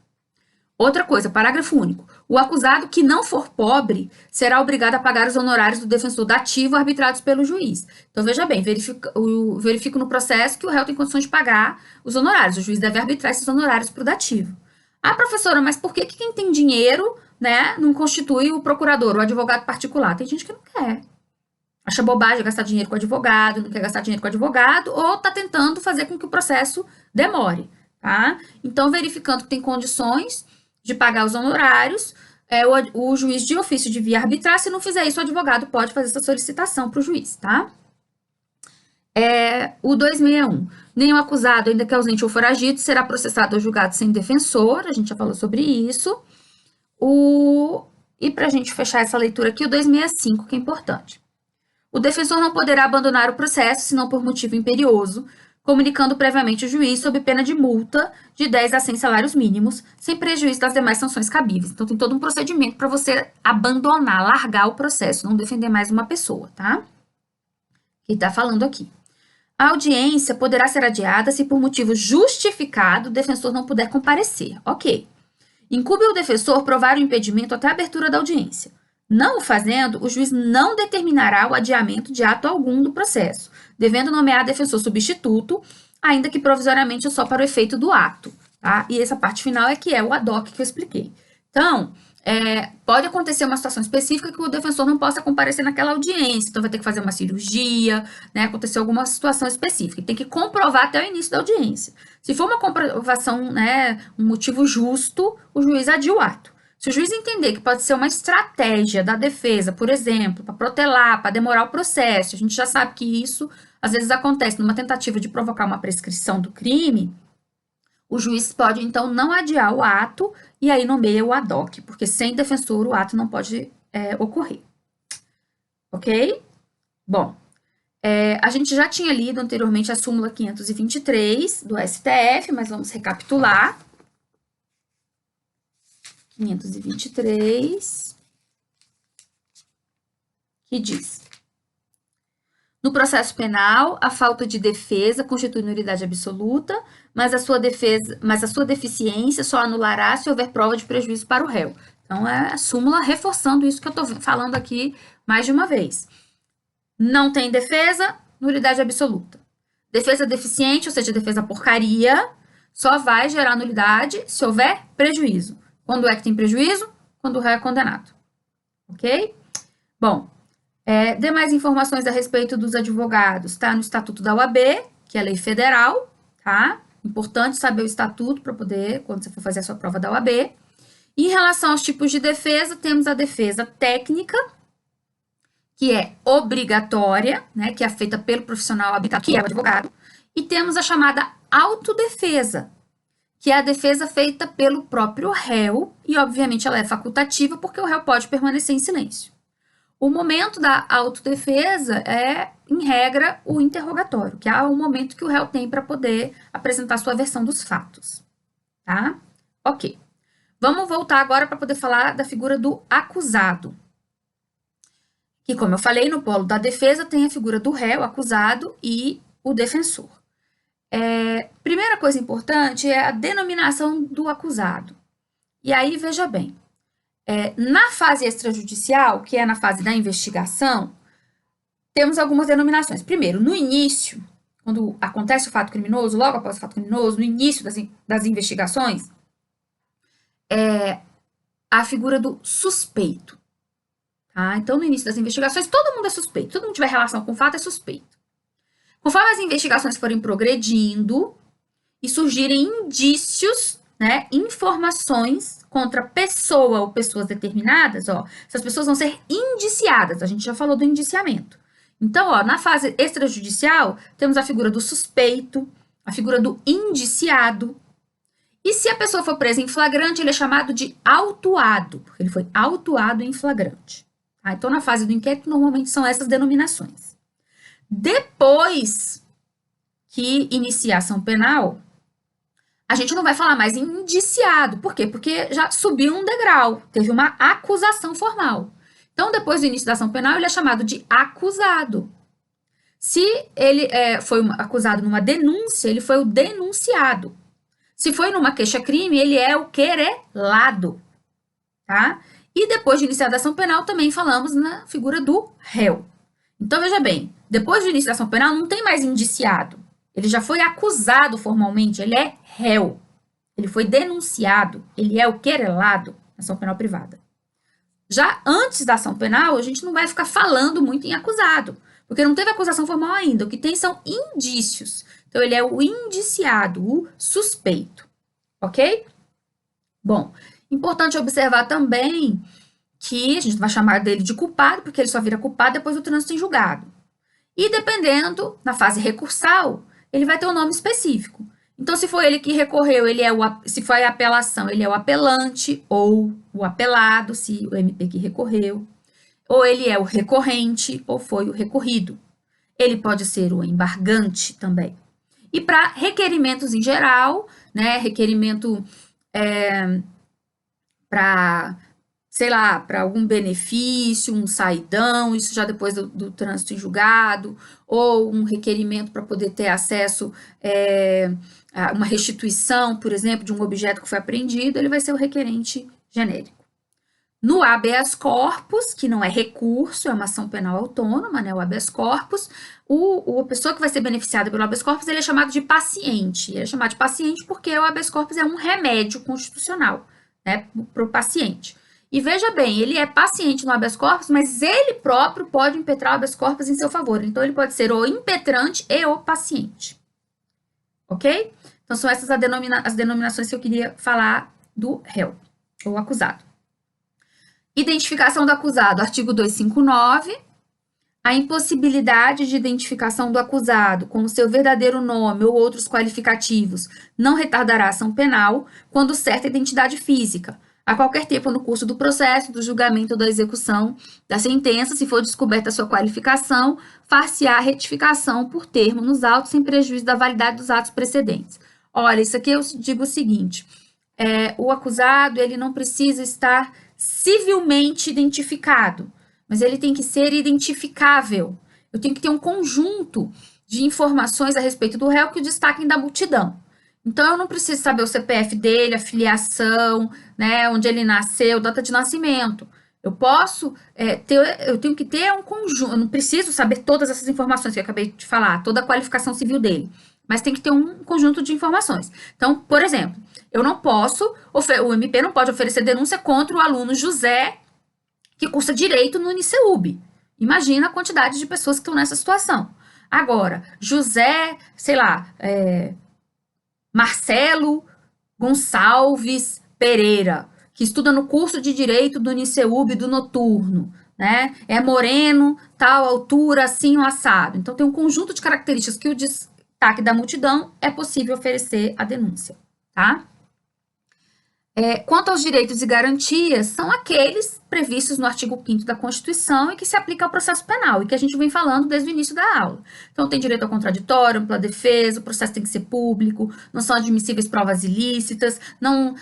Outra coisa, parágrafo único. O acusado que não for pobre será obrigado a pagar os honorários do defensor dativo arbitrados pelo juiz. Então, veja bem, verifico no processo que o réu tem condições de pagar os honorários. O juiz deve arbitrar esses honorários para o dativo. Ah, professora, mas por que quem tem dinheiro, né, não constitui o procurador, o advogado particular? Tem gente que não quer. Acha bobagem gastar dinheiro com advogado, não quer gastar dinheiro com advogado, ou está tentando fazer com que o processo demore, tá? Então, verificando que tem condições de pagar os honorários, o juiz de ofício devia arbitrar. Se não fizer isso, o advogado pode fazer essa solicitação para o juiz, tá? O 261. Nenhum acusado, ainda que ausente ou foragido, será processado ou julgado sem defensor. A gente já falou sobre isso. E para a gente fechar essa leitura aqui, o 265, que é importante. O defensor não poderá abandonar o processo, senão por motivo imperioso, comunicando previamente o juiz sob pena de multa de 10 a 100 salários mínimos, sem prejuízo das demais sanções cabíveis. Então, tem todo um procedimento para você abandonar, largar o processo, não defender mais uma pessoa, tá? Que está falando aqui. A audiência poderá ser adiada se por motivo justificado o defensor não puder comparecer. Ok. Incumbe ao defensor provar o impedimento até a abertura da audiência. Não o fazendo, o juiz não determinará o adiamento de ato algum do processo, devendo nomear defensor substituto, ainda que provisoriamente só para o efeito do ato. Tá? E essa parte final é que é o ad hoc que eu expliquei. Então, Pode acontecer uma situação específica que o defensor não possa comparecer naquela audiência, então vai ter que fazer uma cirurgia, né? Acontecer alguma situação específica. Tem que comprovar até o início da audiência. Se for uma comprovação, né, um motivo justo, o juiz adia o ato. Se o juiz entender que pode ser uma estratégia da defesa, por exemplo, para protelar, para demorar o processo, a gente já sabe que isso às vezes acontece numa tentativa de provocar uma prescrição do crime, o juiz pode, então, não adiar o ato e aí nomeia o ad hoc, porque sem defensor o ato não pode ocorrer. Ok? Bom, a gente já tinha lido anteriormente a súmula 523 do STF, mas vamos recapitular. 523, que diz: no processo penal, a falta de defesa constitui nulidade absoluta, mas a sua deficiência só anulará se houver prova de prejuízo para o réu. Então, é a súmula reforçando isso que eu estou falando aqui mais de uma vez. Não tem defesa, nulidade absoluta. Defesa deficiente, ou seja, defesa porcaria, só vai gerar nulidade se houver prejuízo. Quando é que tem prejuízo? Quando o réu é condenado. Ok? Bom, demais informações a respeito dos advogados, tá? No Estatuto da OAB, que é lei federal, tá? Importante saber o estatuto para poder, quando você for fazer a sua prova da OAB. Em relação aos tipos de defesa, temos a defesa técnica, que é obrigatória, né? Que é feita pelo profissional habilitado, que é o advogado. E temos a chamada autodefesa, que é a defesa feita pelo próprio réu, e obviamente ela é facultativa, porque o réu pode permanecer em silêncio. O momento da autodefesa é, em regra, o interrogatório, que é o momento que o réu tem para poder apresentar sua versão dos fatos, tá? Ok. Vamos voltar agora para poder falar da figura do acusado. Que, como eu falei, no polo da defesa tem a figura do réu, acusado, e o defensor. Primeira coisa importante é a denominação do acusado. E aí, veja bem, na fase extrajudicial, que é na fase da investigação, temos algumas denominações. Primeiro, no início, quando acontece o fato criminoso, logo após o fato criminoso, no início das investigações, a figura do suspeito. Tá? Então, no início das investigações, todo mundo é suspeito. Todo mundo tiver relação com o fato é suspeito. Conforme as investigações forem progredindo e surgirem indícios, né, informações contra pessoa ou pessoas determinadas, essas pessoas vão ser indiciadas. A gente já falou do indiciamento. Então, na fase extrajudicial, temos a figura do suspeito, a figura do indiciado. E se a pessoa for presa em flagrante, ele é chamado de autuado, porque ele foi autuado em flagrante. Tá? Então, na fase do inquérito, normalmente são essas denominações. Depois que inicia a ação penal, a gente não vai falar mais em indiciado. Por quê? Porque já subiu um degrau, teve uma acusação formal. Então, depois do início da ação penal, ele é chamado de acusado. Se ele foi acusado numa denúncia, ele foi o denunciado. Se foi numa queixa-crime, ele é o querelado. Tá? E depois de iniciada a ação penal, também falamos na figura do réu. Então, veja bem, depois do início da ação penal, não tem mais indiciado. Ele já foi acusado formalmente, ele é réu. Ele foi denunciado, ele é o querelado na ação penal privada. Já antes da ação penal, a gente não vai ficar falando muito em acusado, porque não teve acusação formal ainda. O que tem são indícios. Então, ele é o indiciado, o suspeito. Ok? Bom, importante observar também que a gente vai chamar dele de culpado, porque ele só vira culpado depois do trânsito em julgado. E dependendo, na fase recursal, ele vai ter um nome específico. Então, se foi ele que recorreu, se foi a apelação, ele é o apelante ou o apelado, se o MP que recorreu. Ou ele é o recorrente ou foi o recorrido. Ele pode ser o embargante também. E para requerimentos em geral, né, requerimento para, sei lá, para algum benefício, um saidão, isso já depois do trânsito em julgado, ou um requerimento para poder ter acesso a uma restituição, por exemplo, de um objeto que foi apreendido, ele vai ser o requerente genérico. No habeas corpus, que não é recurso, é uma ação penal autônoma, né, o habeas corpus, a pessoa que vai ser beneficiada pelo habeas corpus, ele é chamado de paciente. Ele é chamado de paciente porque o habeas corpus é um remédio constitucional, né, para o paciente. E veja bem, ele é paciente no habeas corpus, mas ele próprio pode impetrar o habeas corpus em seu favor. Então, ele pode ser o impetrante e o paciente. Ok? Então, são essas as denominações que eu queria falar do réu, ou acusado. Identificação do acusado, artigo 259. A impossibilidade de identificação do acusado com o seu verdadeiro nome ou outros qualificativos não retardará a ação penal quando certa identidade física, a qualquer tempo no curso do processo, do julgamento ou da execução da sentença, se for descoberta a sua qualificação, far-se-á retificação por termo nos autos sem prejuízo da validade dos atos precedentes. Olha, isso aqui eu digo o seguinte, o acusado ele não precisa estar civilmente identificado, mas ele tem que ser identificável. Eu tenho que ter um conjunto de informações a respeito do réu que o destaquem da multidão. Então, eu não preciso saber o CPF dele, a filiação, né, onde ele nasceu, data de nascimento. Eu tenho que ter um conjunto, eu não preciso saber todas essas informações que eu acabei de falar, toda a qualificação civil dele, mas tem que ter um conjunto de informações. Então, por exemplo, eu não posso, o MP não pode oferecer denúncia contra o aluno José, que cursa direito no Uniceub. Imagina a quantidade de pessoas que estão nessa situação. Agora, José, sei lá, Marcelo Gonçalves Pereira, que estuda no curso de Direito do Uniceub do Noturno, né? É moreno, tal altura, assim, o assado. Então, tem um conjunto de características que o destaque da multidão é possível oferecer a denúncia, tá? Quanto aos direitos e garantias, são aqueles previstos no artigo 5º da Constituição e que se aplica ao processo penal, e que a gente vem falando desde o início da aula. Então, tem direito ao contraditório, ampla defesa, o processo tem que ser público, não são admissíveis provas ilícitas, não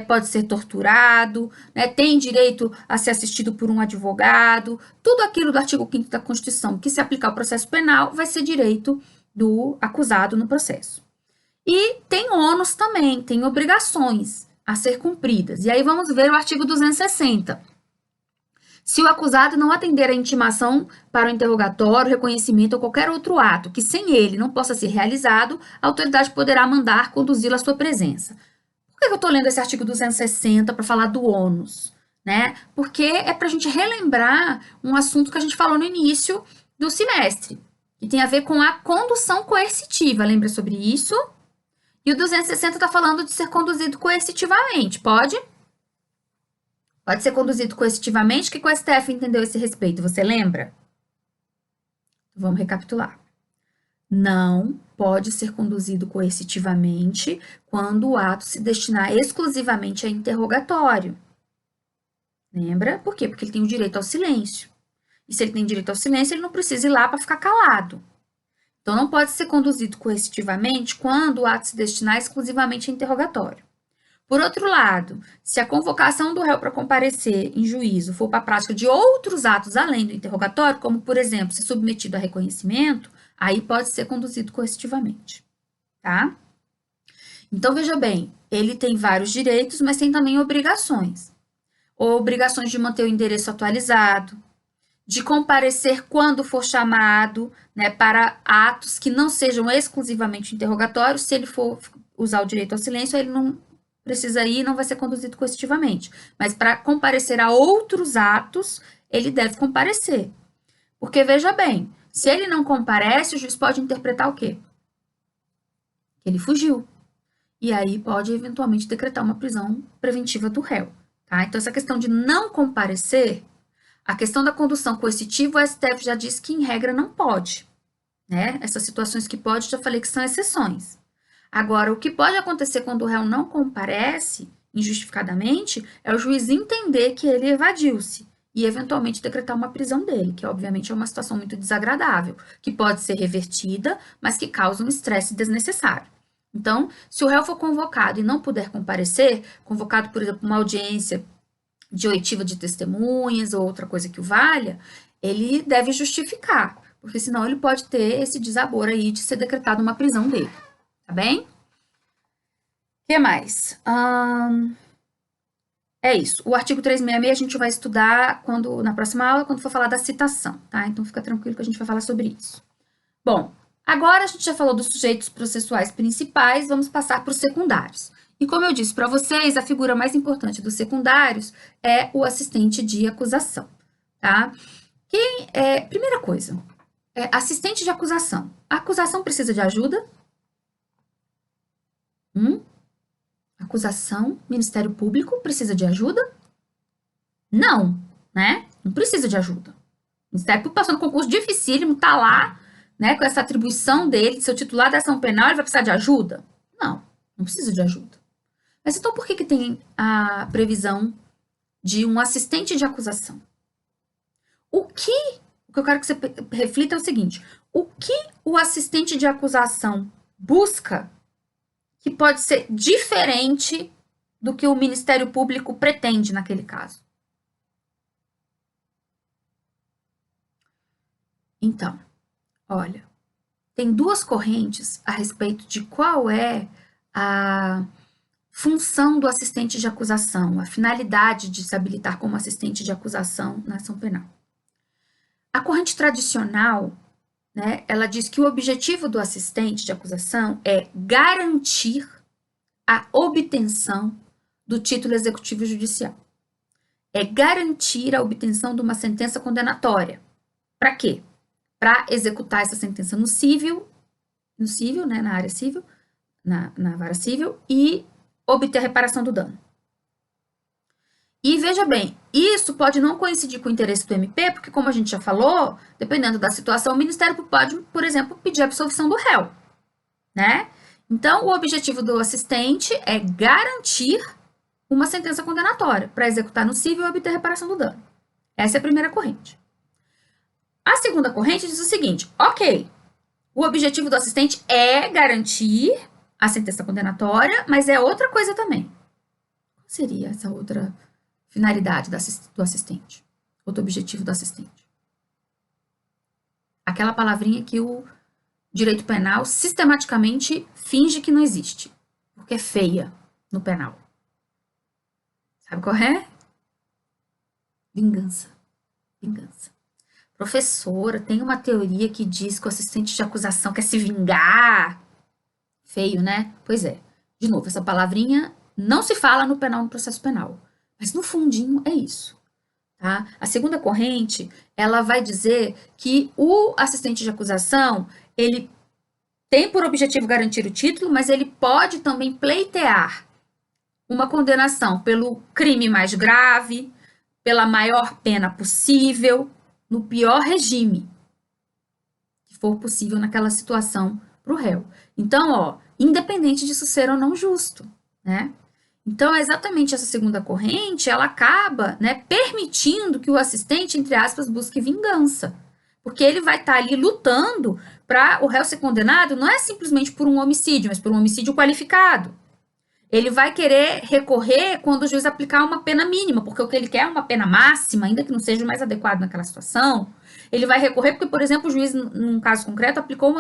pode ser torturado, né, tem direito a ser assistido por um advogado, tudo aquilo do artigo 5º da Constituição que se aplica ao processo penal vai ser direito do acusado no processo. E tem ônus também, tem obrigações a ser cumpridas. E aí vamos ver o artigo 260. Se o acusado não atender a intimação para o interrogatório, reconhecimento ou qualquer outro ato que sem ele não possa ser realizado, a autoridade poderá mandar conduzi-lo à sua presença. Por que eu estou lendo esse artigo 260 para falar do ônus? Né? Porque é para a gente relembrar um assunto que a gente falou no início do semestre, que tem a ver com a condução coercitiva. Lembra sobre isso? E o 260 está falando de ser conduzido coercitivamente. Pode? Pode ser conduzido coercitivamente. O que o STF entendeu a esse respeito? Você lembra? Vamos recapitular. Não pode ser conduzido coercitivamente quando o ato se destinar exclusivamente a interrogatório. Lembra? Por quê? Porque ele tem o direito ao silêncio. E se ele tem direito ao silêncio, ele não precisa ir lá para ficar calado. Então, não pode ser conduzido coercitivamente quando o ato se destinar exclusivamente a interrogatório. Por outro lado, se a convocação do réu para comparecer em juízo for para a prática de outros atos além do interrogatório, como, por exemplo, ser submetido a reconhecimento, aí pode ser conduzido coercitivamente, tá? Então, veja bem, ele tem vários direitos, mas tem também obrigações. Obrigações de manter o endereço atualizado, de comparecer quando for chamado, né, para atos que não sejam exclusivamente interrogatórios. Se ele for usar o direito ao silêncio, ele não precisa ir, não vai ser conduzido coercitivamente. Mas para comparecer a outros atos, ele deve comparecer. Porque, veja bem, se ele não comparece, o juiz pode interpretar o quê? Que ele fugiu. E aí pode, eventualmente, decretar uma prisão preventiva do réu. Tá? Então, essa questão de não comparecer, a questão da condução coercitiva, o STF já disse que, em regra, não pode. Né? Essas situações que pode, já falei que são exceções. Agora, o que pode acontecer quando o réu não comparece injustificadamente é o juiz entender que ele evadiu-se e, eventualmente, decretar uma prisão dele, que, obviamente, é uma situação muito desagradável, que pode ser revertida, mas que causa um estresse desnecessário. Então, se o réu for convocado e não puder comparecer, convocado, por exemplo, uma audiência de oitiva de testemunhas ou outra coisa que o valha, ele deve justificar, porque senão ele pode ter esse desabor aí de ser decretada uma prisão dele, tá bem? O que mais? É isso. O artigo 366 a gente vai estudar na próxima aula, quando for falar da citação, tá? Então fica tranquilo que a gente vai falar sobre isso. Bom, agora a gente já falou dos sujeitos processuais principais, vamos passar para os secundários. E como eu disse para vocês, a figura mais importante dos secundários é o assistente de acusação, tá? Primeira coisa, assistente de acusação. A acusação precisa de ajuda? Acusação, Ministério Público precisa de ajuda? Não, né? Não precisa de ajuda. O Ministério Público passou no concurso dificílimo, tá lá, né, com essa atribuição dele, de ser o titular da ação penal, ele vai precisar de ajuda? Não, não precisa de ajuda. Mas então por que tem a previsão de um assistente de acusação? O que eu quero que você reflita é o seguinte: o que o assistente de acusação busca que pode ser diferente do que o Ministério Público pretende naquele caso? Então, olha, tem duas correntes a respeito de qual é a função do assistente de acusação, a finalidade de se habilitar como assistente de acusação na ação penal. A corrente tradicional, né, ela diz que o objetivo do assistente de acusação é garantir a obtenção do título executivo judicial. É garantir a obtenção de uma sentença condenatória. Para quê? Para executar essa sentença no civil, né, na área civil, na vara civil, e obter a reparação do dano. E veja bem, isso pode não coincidir com o interesse do MP, porque, como a gente já falou, dependendo da situação, o Ministério pode, por exemplo, pedir a absolvição do réu, né? Então, o objetivo do assistente é garantir uma sentença condenatória para executar no civil e obter a reparação do dano. Essa é a primeira corrente. A segunda corrente diz o seguinte: ok, o objetivo do assistente é garantir a sentença condenatória, mas é outra coisa também. Qual seria essa outra finalidade do assistente? Outro objetivo do assistente? Aquela palavrinha que o direito penal sistematicamente finge que não existe, porque é feia no penal. Sabe qual é? Vingança. Vingança. Professora, tem uma teoria que diz que o assistente de acusação quer se vingar. Feio, né? Pois é. De novo, essa palavrinha não se fala no penal, no processo penal. Mas no fundinho é isso. Tá? A segunda corrente, ela vai dizer que o assistente de acusação, ele tem por objetivo garantir o título, mas ele pode também pleitear uma condenação pelo crime mais grave, pela maior pena possível, no pior regime que for possível naquela situação para o réu. Então, ó, independente disso ser ou não justo, né? Então, é exatamente essa segunda corrente, ela acaba, né, permitindo que o assistente, entre aspas, busque vingança. Porque ele vai estar ali lutando para o réu ser condenado, não é simplesmente por um homicídio, mas por um homicídio qualificado. Ele vai querer recorrer quando o juiz aplicar uma pena mínima, porque o que ele quer é uma pena máxima, ainda que não seja o mais adequado naquela situação. Ele vai recorrer porque, por exemplo, o juiz, num caso concreto, aplicou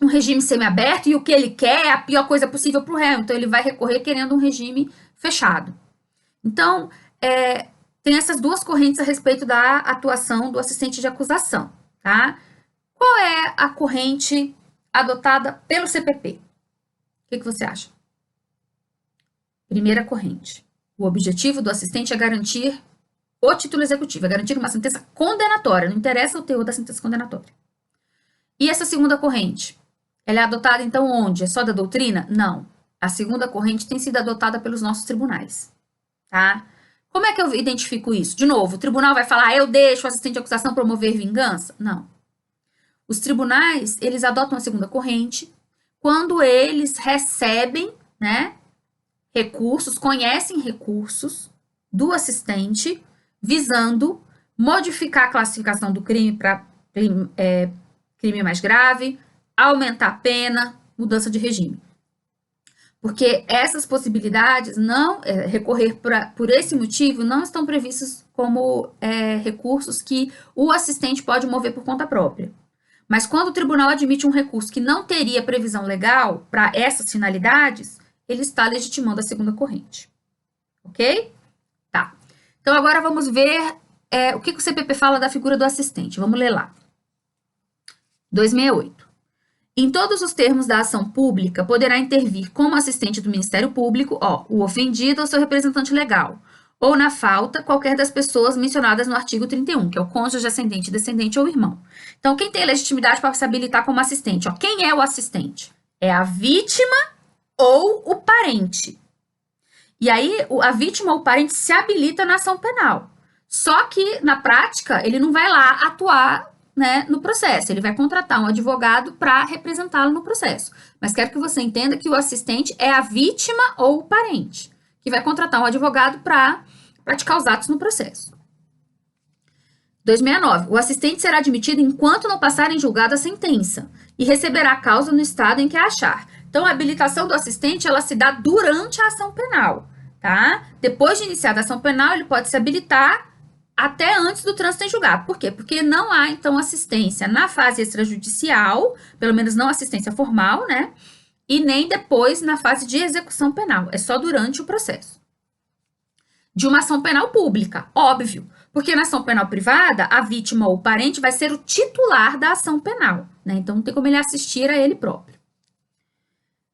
um regime semiaberto e o que ele quer é a pior coisa possível para o réu. Então, ele vai recorrer querendo um regime fechado. Então, tem essas duas correntes a respeito da atuação do assistente de acusação, tá? Qual é a corrente adotada pelo CPP? O que você acha? Primeira corrente. O objetivo do assistente é garantir o título executivo, é garantir uma sentença condenatória, não interessa o teor da sentença condenatória. E essa segunda corrente? Ela é adotada, então, onde? É só da doutrina? Não. A segunda corrente tem sido adotada pelos nossos tribunais, tá? Como é que eu identifico isso? De novo, o tribunal vai falar, eu deixo o assistente de acusação promover vingança? Não. Os tribunais, eles adotam a segunda corrente quando eles recebem, né, recursos, conhecem recursos do assistente visando modificar a classificação do crime para crime mais grave, aumentar a pena, mudança de regime. Porque essas possibilidades, não recorrer por esse motivo, não estão previstas como recursos que o assistente pode mover por conta própria. Mas quando o tribunal admite um recurso que não teria previsão legal para essas finalidades, ele está legitimando a segunda corrente. Ok? Tá. Então, agora vamos ver o que o CPP fala da figura do assistente. Vamos ler lá. 268. Em todos os termos da ação pública, poderá intervir como assistente do Ministério Público, o ofendido ou seu representante legal, ou na falta, qualquer das pessoas mencionadas no artigo 31, que é o cônjuge, ascendente, descendente ou irmão. Então, quem tem legitimidade para se habilitar como assistente? Quem é o assistente? É a vítima ou o parente. E aí, a vítima ou o parente se habilita na ação penal. Só que, na prática, ele não vai lá atuar, né, no processo. Ele vai contratar um advogado para representá-lo no processo. Mas quero que você entenda que o assistente é a vítima ou o parente, que vai contratar um advogado para praticar os atos no processo. 269. O assistente será admitido enquanto não passar em julgado a sentença e receberá a causa no estado em que a achar. Então, a habilitação do assistente, ela se dá durante a ação penal, tá? Depois de iniciada a ação penal, ele pode se habilitar até antes do trânsito em julgado. Por quê? Porque não há, então, assistência na fase extrajudicial, pelo menos não assistência formal, né? E nem depois na fase de execução penal. É só durante o processo. De uma ação penal pública, óbvio. Porque na ação penal privada, a vítima ou o parente vai ser o titular da ação penal, né? Então, não tem como ele assistir a ele próprio.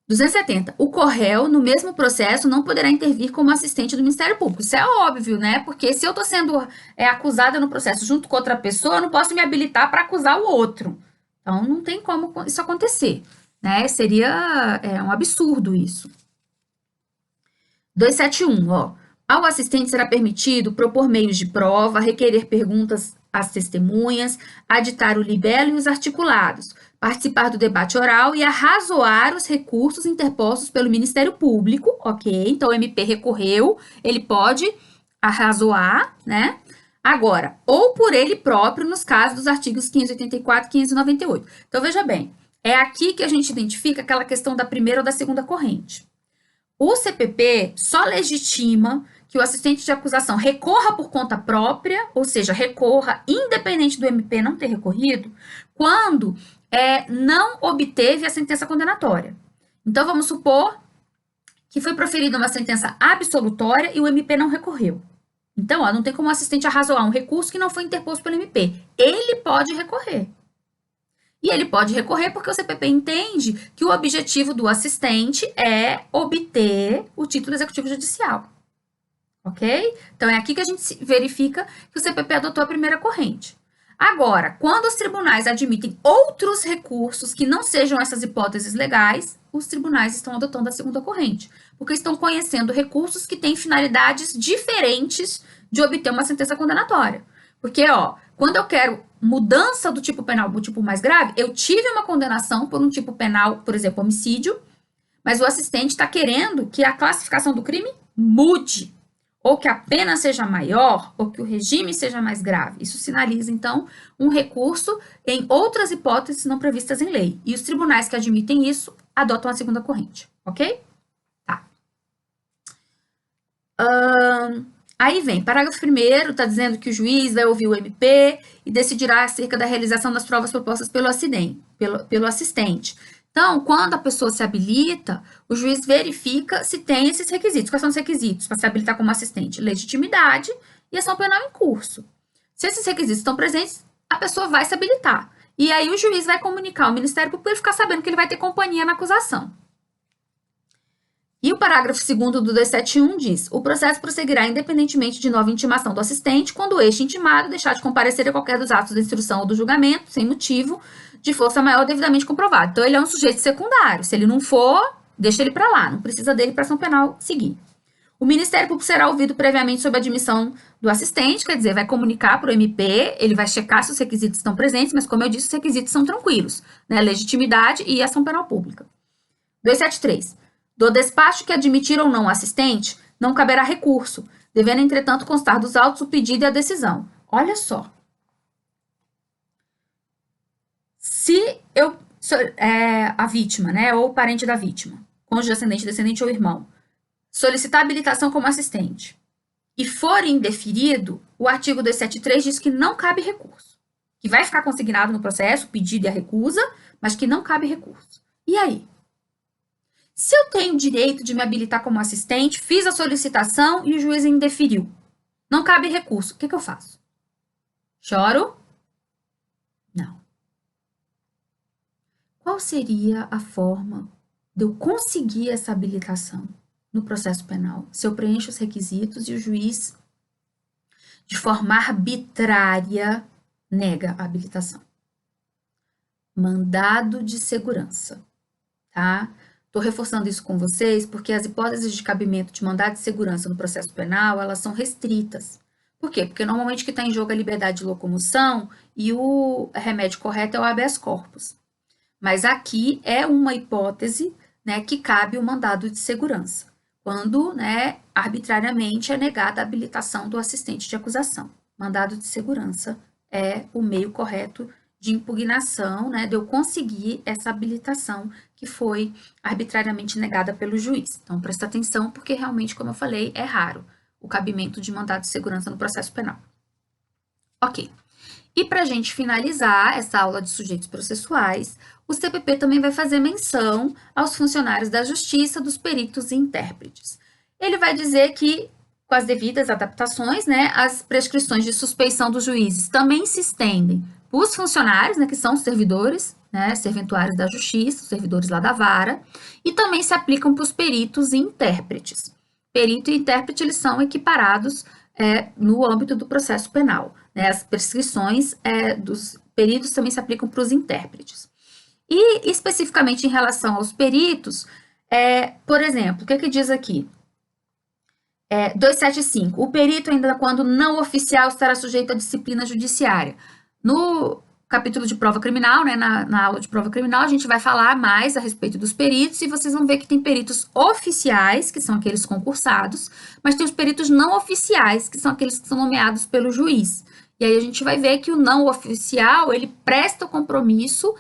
270. O Corréu, no mesmo processo, não poderá intervir como assistente do Ministério Público. Isso é óbvio, né? Porque se eu estou sendo acusada no processo junto com outra pessoa, eu não posso me habilitar para acusar o outro. Então, não tem como isso acontecer, né? Seria um absurdo isso. 271, Ao assistente será permitido propor meios de prova, requerer perguntas às testemunhas, aditar o libelo e os articulados, participar do debate oral e arrazoar os recursos interpostos pelo Ministério Público, ok? Então, o MP recorreu, ele pode arrazoar, né? Agora, ou por ele próprio, nos casos dos artigos 584 e 598. Então, veja bem, é aqui que a gente identifica aquela questão da primeira ou da segunda corrente. O CPP só legitima que o assistente de acusação recorra por conta própria, ou seja, recorra independente do MP não ter recorrido, quando não obteve a sentença condenatória. Então, vamos supor que foi proferida uma sentença absolutória e o MP não recorreu. Então, não tem como o assistente arrazoar um recurso que não foi interposto pelo MP. Ele pode recorrer. E ele pode recorrer porque o CPP entende que o objetivo do assistente é obter o título executivo judicial. Ok? Então, é aqui que a gente verifica que o CPP adotou a primeira corrente. Agora, quando os tribunais admitem outros recursos que não sejam essas hipóteses legais, os tribunais estão adotando a segunda corrente, porque estão conhecendo recursos que têm finalidades diferentes de obter uma sentença condenatória. Porque, quando eu quero mudança do tipo penal para o tipo mais grave, eu tive uma condenação por um tipo penal, por exemplo, homicídio, mas o assistente está querendo que a classificação do crime mude, ou que a pena seja maior, ou que o regime seja mais grave. Isso sinaliza, então, um recurso em outras hipóteses não previstas em lei. E os tribunais que admitem isso adotam a segunda corrente, ok? Tá. Aí vem, parágrafo 1º, está dizendo que o juiz vai ouvir o MP e decidirá acerca da realização das provas propostas pelo assistente. Então, quando a pessoa se habilita, o juiz verifica se tem esses requisitos. Quais são os requisitos para se habilitar como assistente? Legitimidade e ação penal em curso. Se esses requisitos estão presentes, a pessoa vai se habilitar. E aí o juiz vai comunicar ao Ministério Público para ele ficar sabendo que ele vai ter companhia na acusação. E o parágrafo 2º do 271 diz: o processo prosseguirá independentemente de nova intimação do assistente, quando este intimado deixar de comparecer a qualquer dos atos da instrução ou do julgamento, sem motivo de força maior devidamente comprovado. Então, ele é um sujeito secundário. Se ele não for, deixa ele para lá. Não precisa dele para ação penal seguir. O Ministério Público será ouvido previamente sobre a admissão do assistente, quer dizer, vai comunicar para o MP, ele vai checar se os requisitos estão presentes, mas, como eu disse, os requisitos são tranquilos, né? Legitimidade e ação penal pública. 273. Do despacho que admitir ou não o assistente, não caberá recurso, devendo, entretanto, constar dos autos o pedido e a decisão. Olha só. Se eu a vítima, né, ou o parente da vítima, cônjuge, ascendente, descendente ou irmão, solicitar habilitação como assistente e for indeferido, o artigo 273 diz que não cabe recurso, que vai ficar consignado no processo o pedido e a recusa, mas que não cabe recurso. E aí? Se eu tenho direito de me habilitar como assistente, fiz a solicitação e o juiz indeferiu, não cabe recurso, o que eu faço? Choro? Não. qual seria a forma de eu conseguir essa habilitação no processo penal? Se eu preencho os requisitos e o juiz, de forma arbitrária, nega a habilitação. Mandado de segurança, tá? Estou reforçando isso com vocês porque as hipóteses de cabimento de mandado de segurança no processo penal, elas são restritas. Por quê? Porque normalmente o que está em jogo é a liberdade de locomoção e o remédio correto é o habeas corpus. Mas aqui é uma hipótese, né, que cabe o mandado de segurança, quando, né, arbitrariamente é negada a habilitação do assistente de acusação. Mandado de segurança é o meio correto de impugnação, né, de eu conseguir essa habilitação que foi arbitrariamente negada pelo juiz. Então, presta atenção, porque realmente, como eu falei, é raro o cabimento de mandado de segurança no processo penal. Ok. E para a gente finalizar essa aula de sujeitos processuais, o CPP também vai fazer menção aos funcionários da Justiça, dos peritos e intérpretes. Ele vai dizer que, com as devidas adaptações, né, as prescrições de suspeição dos juízes também se estendem para os funcionários, né, que são os servidores, né, serventuários da Justiça, os servidores lá da vara, e também se aplicam para os peritos e intérpretes. Perito e intérprete, eles são equiparados no âmbito do processo penal. Né? As prescrições dos peritos também se aplicam para os intérpretes. E, especificamente em relação aos peritos, por exemplo, o que diz aqui? 275. O perito, ainda quando não oficial, estará sujeito à disciplina judiciária. No capítulo de prova criminal, né, na aula de prova criminal, a gente vai falar mais a respeito dos peritos e vocês vão ver que tem peritos oficiais, que são aqueles concursados, mas tem os peritos não oficiais, que são aqueles que são nomeados pelo juiz. E aí a gente vai ver que o não oficial, ele presta o compromisso,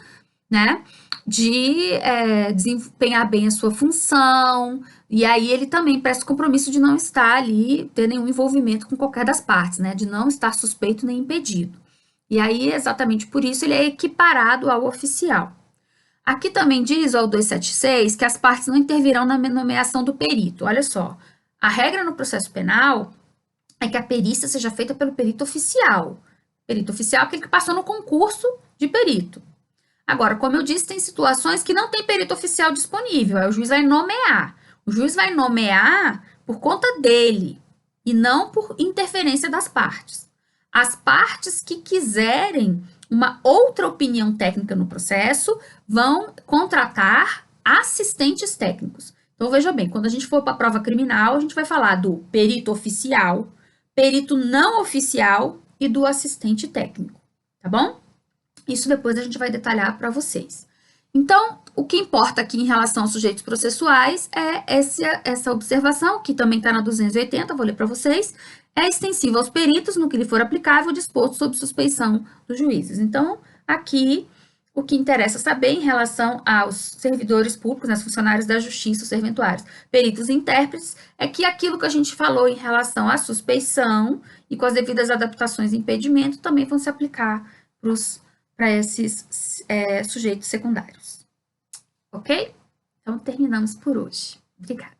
né, de desempenhar bem a sua função, e aí ele também presta o compromisso de não estar ali, ter nenhum envolvimento com qualquer das partes, né, de não estar suspeito nem impedido. E aí, exatamente por isso, ele é equiparado ao oficial. Aqui também diz, ó, o 276, que as partes não intervirão na nomeação do perito. Olha só, a regra no processo penal é que a perícia seja feita pelo perito oficial. Perito oficial é aquele que passou no concurso de perito. Agora, como eu disse, tem situações que não tem perito oficial disponível, aí o juiz vai nomear. O juiz vai nomear por conta dele e não por interferência das partes. As partes que quiserem uma outra opinião técnica no processo vão contratar assistentes técnicos. Então, veja bem, quando a gente for para a prova criminal, a gente vai falar do perito oficial, perito não oficial e do assistente técnico, tá bom? Isso depois a gente vai detalhar para vocês. Então, o que importa aqui em relação aos sujeitos processuais é essa observação, que também está na 280, vou ler para vocês, é extensiva aos peritos no que lhe for aplicável, disposto sob suspeição dos juízes. Então, aqui, o que interessa saber em relação aos servidores públicos, né, funcionários da justiça, os serventuários, peritos e intérpretes, é que aquilo que a gente falou em relação à suspeição e com as devidas adaptações e impedimento também vão se aplicar para esses sujeitos secundários. Ok? Então, terminamos por hoje. Obrigada.